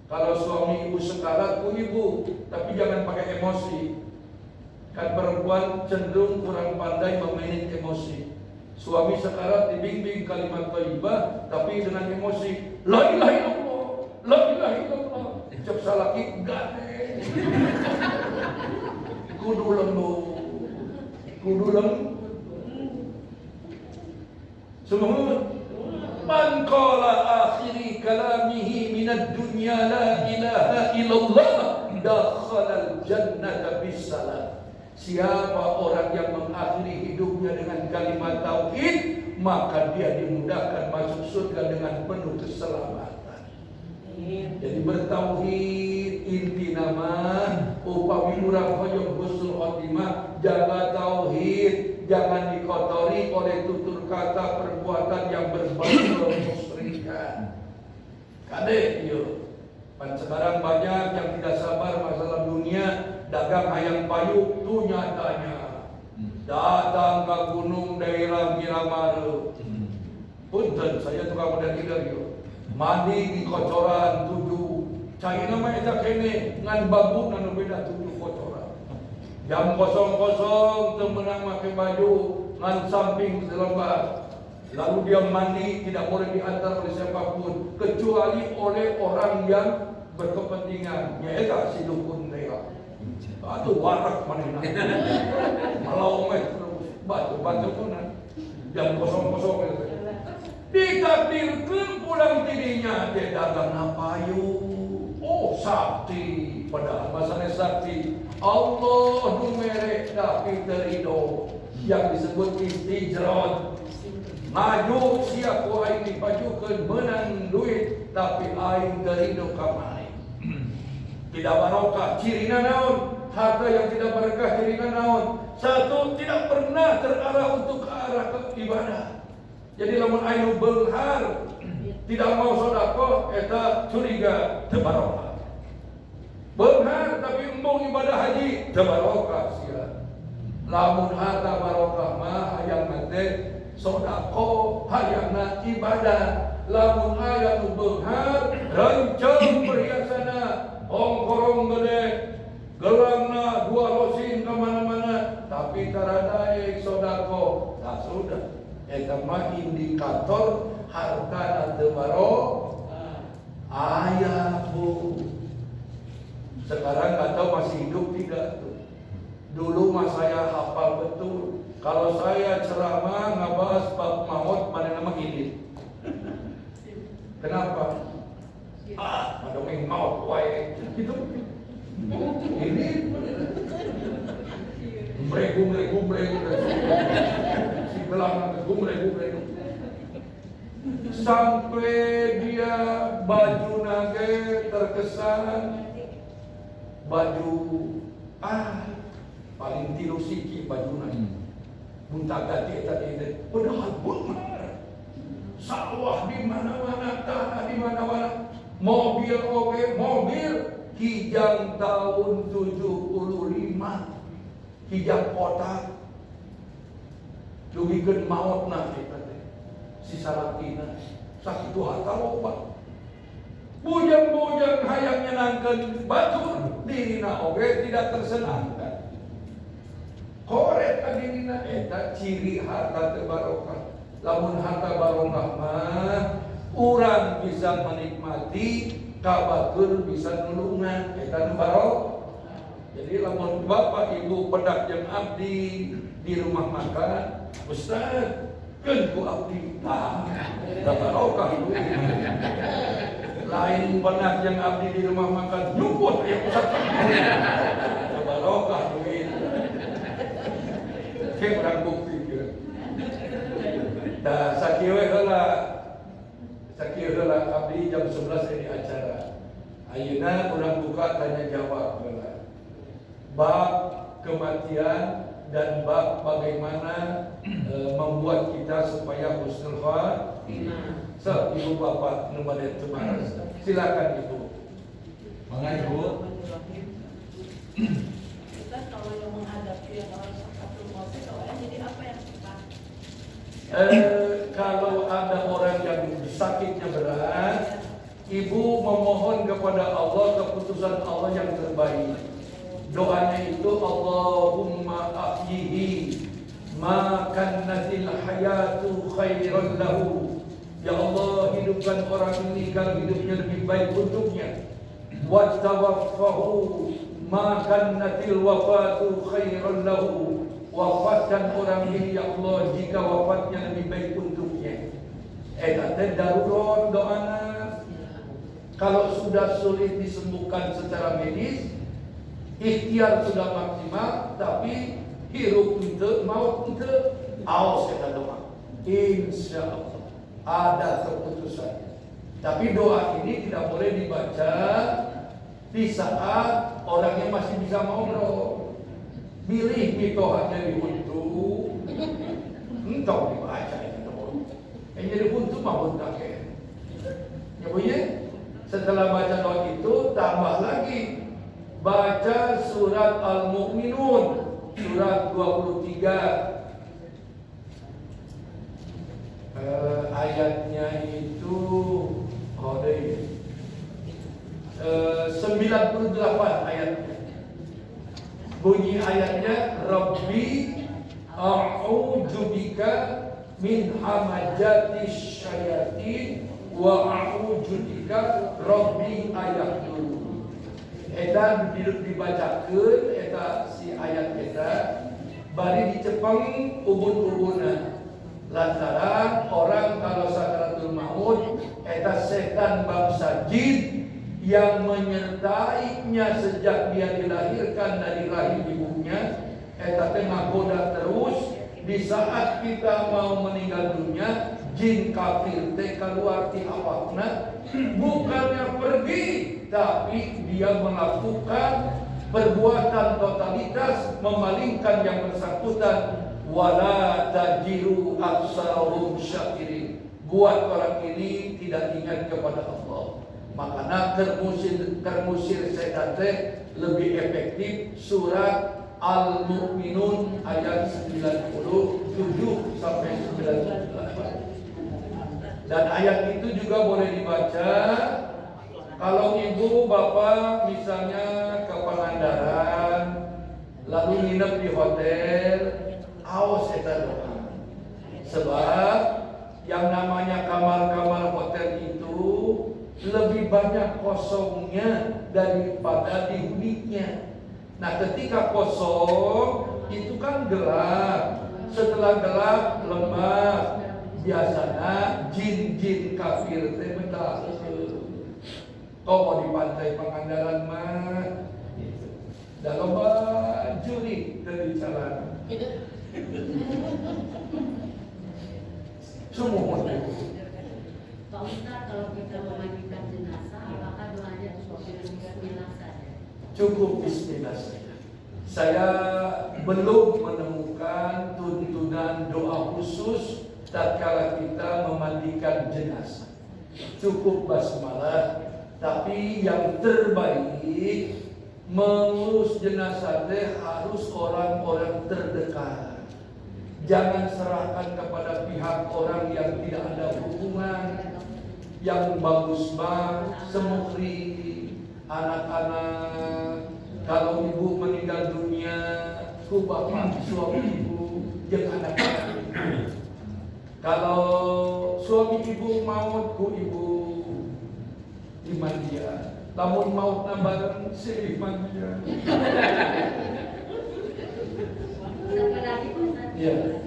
Kalau suami ibu sekarat ku ibu, tapi jangan pakai emosi. Kan perempuan cenderung kurang pandai memanage emosi. Suami sekarat dibimbing kalimat thayyibah tapi dengan emosi. La ilaha illallah, la ilaha illallah. Cek salaki gade. Kudu lembut. Semua man qala akhiri kalamihi minad dunya la ilaha illallah dakhala al-jannata bisalam. Siapa orang yang mengakhiri hidupnya dengan kalimat tauhid, maka dia dimudahkan masuk surga dengan penuh keselamatan. Jadi bertauhid inti nama upami urang hoyong husnul khotimah, jaga tauhid, jangan dikotori oleh tutur kata perbuatan yang berbau kemusyrikan. Kade yo. Sekarang banyak yang tidak sabar masalah dunia, dagang ayam payung tuh nyatanya. Datang ke gunung daerah Miramar. Punten saya tukang modal hilir yo. Mandi di kocoran 7. Cai nama eta kene ngan babu nanu beda 7 kocoran. Jam 00 teu meunang make baju ngan samping selembar. Lalu dia mandi tidak boleh diantar oleh siapapun kecuali oleh orang yang berkepentingan. Nyaeta si dukun teh. Atuh warak manehna. Malau meh terus batu kunan. Jam 00 ditakdirkan pulang dirinya dia dagang payung. Oh sakti, padahal masanya sakti. Allah numerek tapi terido yang disebut istijrod. Maju siap ku aing dipajukeun menang duit tapi aing terido kamari. Tidak barokah. Cirina naon? Harta yang tidak berkah cirina naon? Satu, tidak pernah terarah untuk ke arah ke ibadah. Jadi lamun ainu beunghar tidak mau sedekah eta curiga teu barokah. Beunghar tapi embung ibadah haji teu barokah sia. Lamun harta barokah mah hayangna teh sedekah, hayangna ibadah. Lamun aya nu beunghar renceng perhiasana ongkorong gede, gelangna 2 losin kemana-mana tapi taradaek sedekah. Nah sudah. Eta mah indikator harta teu barokah. Aya bu. Sekarang nggak tahu masih hidup tidak tuh. Dulu mah saya hafal betul. Kalau saya ceramah ngabahas bab maut mana nama gini. Kenapa? Madongeng maut wae. Gitu. Ini Bregu. Belang gumreng sampai dia baju nage terkesan baju paling tilu siki baju nage bunta ganti tadi padahal benar sawah di mana-mana tanah di mana-mana mobil mobil Kijang tahun 75 Kijang kotak dugikeun maotna kita teh si salakina sakitu harta loba bujang-bujang hayang nyenangkeun batur dirina oge tidak tersenangkan korek ka dirina eta ciri harta teu barokah. Lamun harta barokah mah urang bisa menikmati kabatur bisa nulungan eta nu barokah. Jadi lamun bapak ibu pedak jeung abdi di rumah makan Ustaz, kan ku abdi tak barokah itu. Lain penak yang abdi di rumah makan nyumput ya Ustaz. Tak barokah duit. Kayak orang bukti ke. Dah sakieu heula abdi jam 11 di acara. Ayeuna urang buka tanya jawab heula. Bab kematian dan bab bagaimana membuat kita supaya husnul khotimah. Ibu bapak nomade Tumaras. Silakan Ibu. Mangga Ibu. Kita kalau yang menghadapi yang orang sakatul maut itu jadi apa yang kita? Kalau ada orang yang sakitnya berat, Ibu memohon kepada Allah keputusan Allah yang terbaik. Doanya itu Allahumma ahyihi Ma kannatil hayatu khairan lahu. Ya Allah, hidupkan orang ini kalau hidupnya lebih baik untuknya. Wa tawaffahu ma kannatil wafatu khairan lahu. Wafatkan orang ini ya Allah jika wafatnya lebih baik untuknya. Eta teh darurat doana. Kalau sudah sulit disembuhkan secara medis, ikhtiar sudah maksimal, tapi hirup ente, maut ente, awas kita doa. Insya Allah ada keputusan. Tapi doa ini tidak boleh dibaca di saat orangnya masih bisa ngobrol. Pilih mitohanya di buntu, entah dibaca itu. Yang jadi buntu maupun kakek. Ya punya. Setelah baca doa itu tambah lagi baca surat Al-Mu'minun surat 23 ayatnya itu 98 ayatnya. Bunyi ayatnya Rabbi a'udzubika min hamajatis syayatin wa a'udzubika Rabbi ayahdurun. Eta dibacakeun eta si ayat eta bari dicepeng ubun-ubunan. Lantaran orang kalau sakaratul maut eta setan bangsa jin yang menyertainya sejak dia dilahirkan dari rahim ibunya, eta teh ngagoda terus. Di saat kita mau meninggal dunia, jin kafir teh keluar ti awakna, bukannya pergi, tapi dia melakukan perbuatan totalitas, memalingkan yang bersangkutan. Wala tajiru aksaruhum syakirin. Buat orang ini tidak ingat kepada Allah. Makanya termusir setan teh lebih efektif surat Al-Mu'minun ayat 97 sampai 98. Dan ayat itu juga boleh dibaca kalau ibu bapak misalnya ke Pangandaran lalu nginep di hotel, awas eta doa. Sebab yang namanya kamar-kamar hotel itu lebih banyak kosongnya daripada dihuninya. Nah, ketika kosong itu kan gelap. Setelah gelap lembab. Biasanya jin-jin kafir teh betah. Kau mau di pantai Pangandaran mah gitu. Dan lomba juri dari jalan. Semua. Pak Ustaz, kalau kita memandikan jenazah, apakah doanya cukup bismillah saja? Cukup bismillah saja. Saya belum menemukan tuntunan doa khusus tatkala kita memandikan jenazah. Cukup basmalah, tapi yang terbaik mengurus jenazah teh harus orang-orang terdekat. Jangan serahkan kepada pihak orang yang tidak ada hubungan. Yang bagus mah semukri anak-anak. Kalau ibu meninggal dunia, ku bapak suami ibu jeung anak-anak. Kalau suami ibu maut, ku ibu dimandian. Lamun maut nambaran silih mandian. Satu lagi Pak Ustaz. Iya.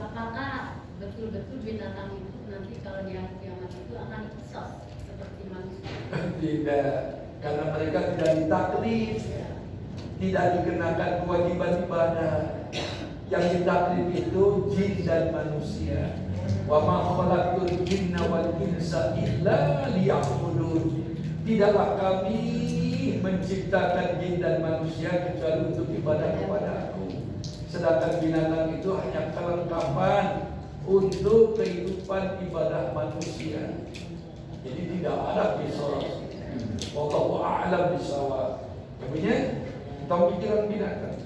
Apakah betul-betul binatang itu nanti kalau di hari kiamat itu akan kisos seperti manusia? Tidak, karena mereka tidak ditaklif, tidak dikenakan kewajiban ibadah. Yang ditaklif itu jin dan manusia. Wa ma khalaqtul jinna wal insa illa liya'budun. Tidaklah kami menciptakan jin dan manusia kecuali untuk ibadah kepada Aku. Sedangkan binatang itu hanya kelengkapan untuk kehidupan ibadah manusia. Jadi tidak ada kisos. Wallahu a'lam bishawab. Artinya tahu pikiran binatang.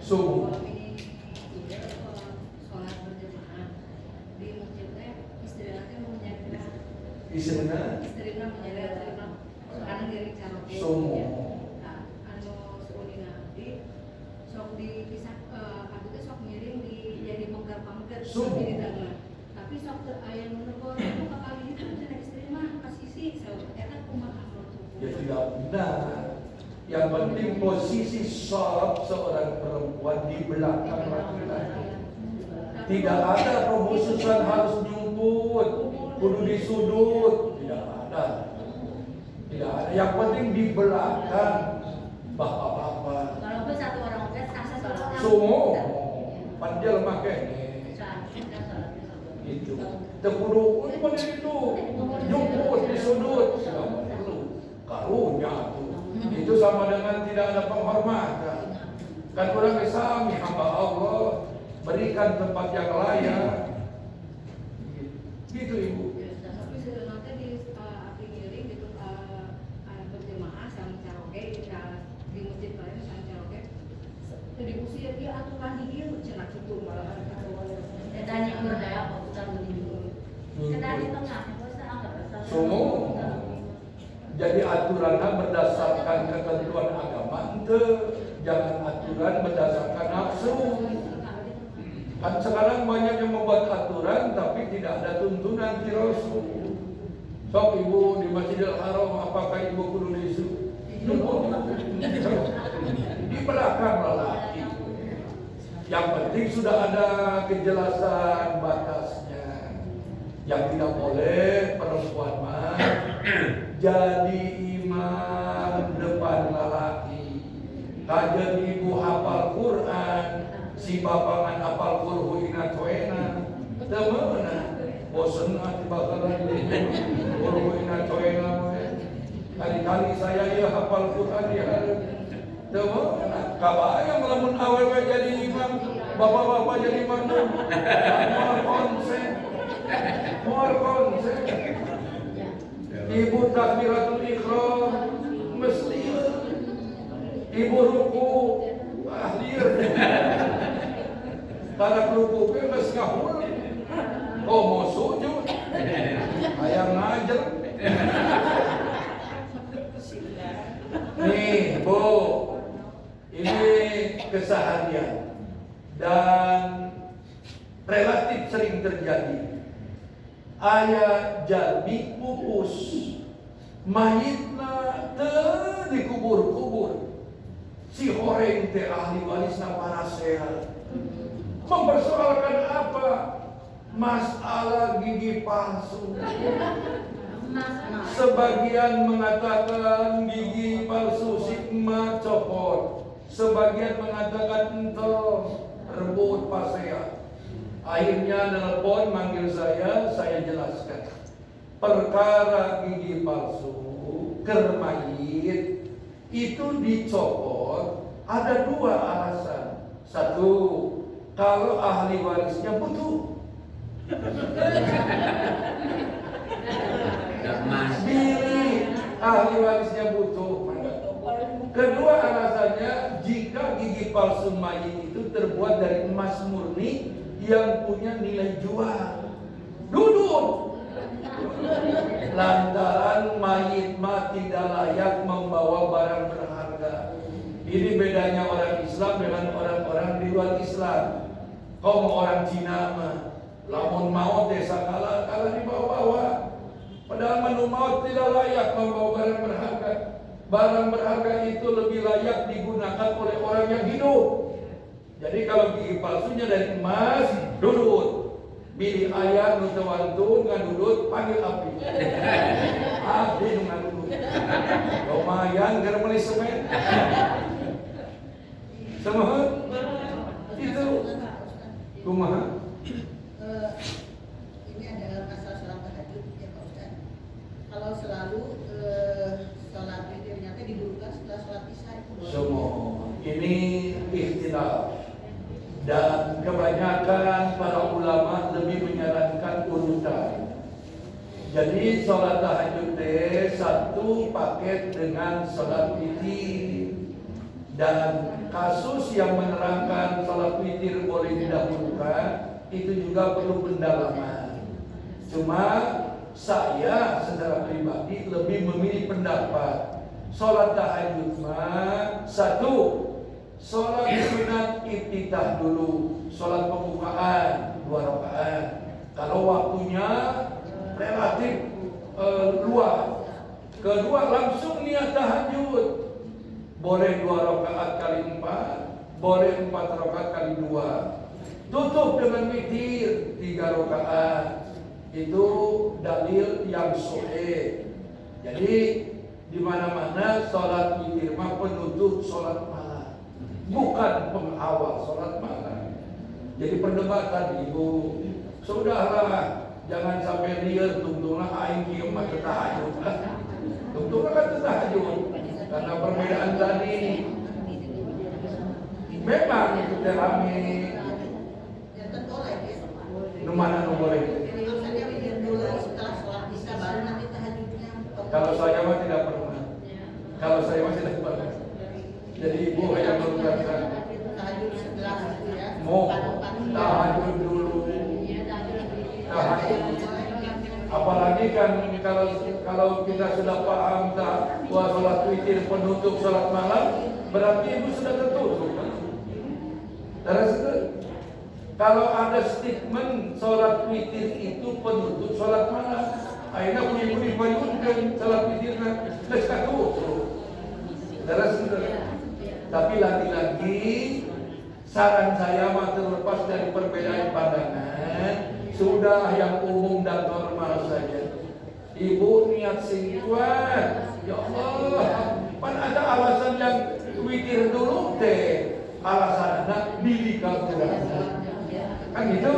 Sungguh. Sholat berjamaah di masjidnya istirahatnya mau menjaga. Istrinya Istrinya menjaga karena diri cara. sungguh. Anu suunina dipisah aku tuh sok miring di jadi menggar-menggar Subuh. di tengah. Tapi sok aya nu negor itu kakak itu cenah istri mah kasisi eta kumaha Ya tidak benar. Yang penting posisi sholat seorang perempuan di belakang laki-laki. Tidak ada kekhususan harus nyumput, kudu di sudut. Tidak ada. Tidak ada. Yang penting di belakang bapak-bapak. Kalau pun satu orang oke sah salat. Semua panjang makan. Itu. Terkudu cuma itu. Nyumput di sudut. Karunya tuh. Itu sama dengan tidak ada penghormatan. Kan orang Islam hamba Allah berikan tempat yang layak. Gitu Ibu. Tapi sebenarnya di api ngiring gitu berjemaah sama caroge di masjid lain sama caroge. Jadi usia dia aturan di dia cenah kitu malah dan yang berdaya putar begini. Kedari tengah, bisa anggap Semua. Jadi aturannya berdasarkan ketentuan agama, jangan aturan berdasarkan nafsu. Kan sekarang banyak yang membuat aturan tapi tidak ada tuntunan di Rasul. Sok Ibu di Masjidil Haram, apakah Ibu kudu disu? Di belakang lelaki. Yang penting sudah ada kejelasan batasnya. Yang tidak boleh perempuan mah jadi imam depan lelaki. Kajian ibu hafal Quran, si bapangan hafal Qur'an ina temenan. Bosen ati bakalan Qur'an ina. Kali-kali saya ya hafal Quran di hari. Temenan. Kabayang lamun awewe jadi imam, bapak-bapak jadi imam. More konsen. Ibu takbiratul ikhram mesti. Ibu ruku ahlir. Karena ruku ke geus ngahul. Oh mau sujud. Hayang ngajer. Nih, Bu. Ini keseharian dan relatif sering terjadi. Aya jalmi pupus mayitna teu dikubur-kubur. Si horeng teh ahli warisna parasel. Mempersoalkan apa? Masalah gigi palsu. Sebagian mengatakan gigi palsu si emak copot. Sebagian mengatakan entong rebut pasea. Akhirnya telepon manggil saya jelaskan. Perkara gigi palsu kermayit itu dicopot ada dua alasan. Satu, kalau ahli warisnya butuh. Pilih ahli warisnya butuh. Kedua alasannya, jika gigi palsu mayit itu terbuat dari emas murni yang punya nilai jual. Duduk. Lantaran mayit mah tidak layak membawa barang berharga. Ini bedanya orang Islam dengan orang-orang di luar Islam. Kau mau orang Cina mah, lamun maut desa kala dibawa-bawa. Padahal manu maut tidak layak membawa barang berharga. Barang berharga itu lebih layak digunakan oleh orang yang hidup. Jadi kalau gigi palsunya dari emas, dudut. Pilih ayam nu tewantun ngan dudut panggil api. Abdi nu ngan dudut. Lumayan keur meuli semen. Samohon? Itu kumaha? Ini adalah masalah sholat tahajud ya Pak Ustaz. Kalau selalu sholat witirnya didulukan setelah sholat isya itu. Semua ini ikhtilaf. Dan kebanyakan para ulama lebih menyarankan urutan. Jadi sholat tahajud satu paket dengan sholat witir. Dan kasus yang menerangkan sholat witir boleh didahulukan itu juga perlu pendalaman. Cuma saya secara pribadi lebih memilih pendapat sholat tahajud satu Sholat sunat iftitah dulu, sholat pembukaan 2 rakaat. Kalau waktunya relatif luas. Kedua langsung niat tahajud. Boleh 2 rakaat kali 4, boleh 4 rakaat kali 2. Tutup dengan witir 3 rakaat. Itu dalil yang sahih. Jadi di mana-mana sholat witir mah penutup sholat malam, bukan pengawal sholat malam. Jadi perdebatan ibu, sudahlah, jangan sampai liar tungtunglah aing kieu mah teu tahajud. Tungtunglah kan teu tahajud karena perbedaan tadi. Memang itu rame. Ya tentu boleh ya. Nu mana nu boleh? Kalau saya witir dulu setelah sholat isya baru nanti tahajudnya. Kalau saya mah tidak pernah. Kalau saya mah tidak pernah. Jadi ibu yang merupakan tahajud setelah itu ya. mau tahajud dulu. Tahajud. Apalagi kan kalau kita sudah paham bahwa sholat witir penutup sholat malam, berarti ibu sudah tertutup. Terus kalau ada statement sholat witir itu penutup sholat malam, akhirnya ibu dibayunkan sholat witirnya terus tertutup. Terus tapi lagi-lagi saran saya mah terlepas dari perbedaan pandangan, sudah yang umum dan normal saja. Ibu niat sing kuat, ya Allah, pan ada alasan yang witir dulu teh, alasannya diri kaburan. Kan gitu,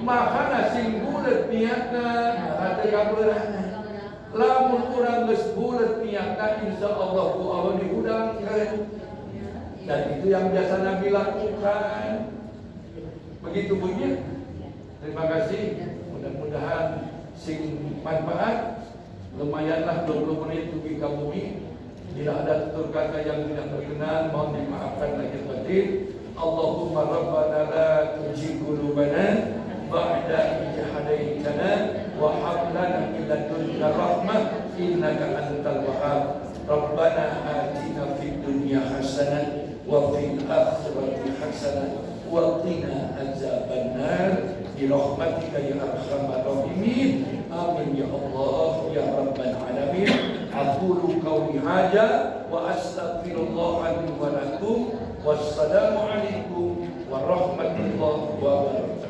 makanya sing bulet niatna, hati kaburan. Lamun urang geus bulet niatna, insya Allah ku Allah diudangkeun. Dan itu yang biasa Nabi lakukan. Begitu bunyi. Terima kasih. Mudah-mudahan sing manfaat. Lumayanlah 20 menit tugi ka bumi. Bila ada tutur kata yang tidak berkenan, mohon dimaafkan lahir batin. Allahumma rabbana la tuzigh qulubana ba'da idh hadaytana wa hab lana min ladunka rahmah innaka antal wahhab. Rabbana atina fid dunya hasanah wa fil akhirati hasanah wa qina adzabannar bi rahmatika ya arhamar rahimin. Amin ya Allah ya rabbal alamin. Aqulu qawli hadza wa astaghfirullah li wa lakum. Wassalamu alaikum warahmatullahi wabarakatuh.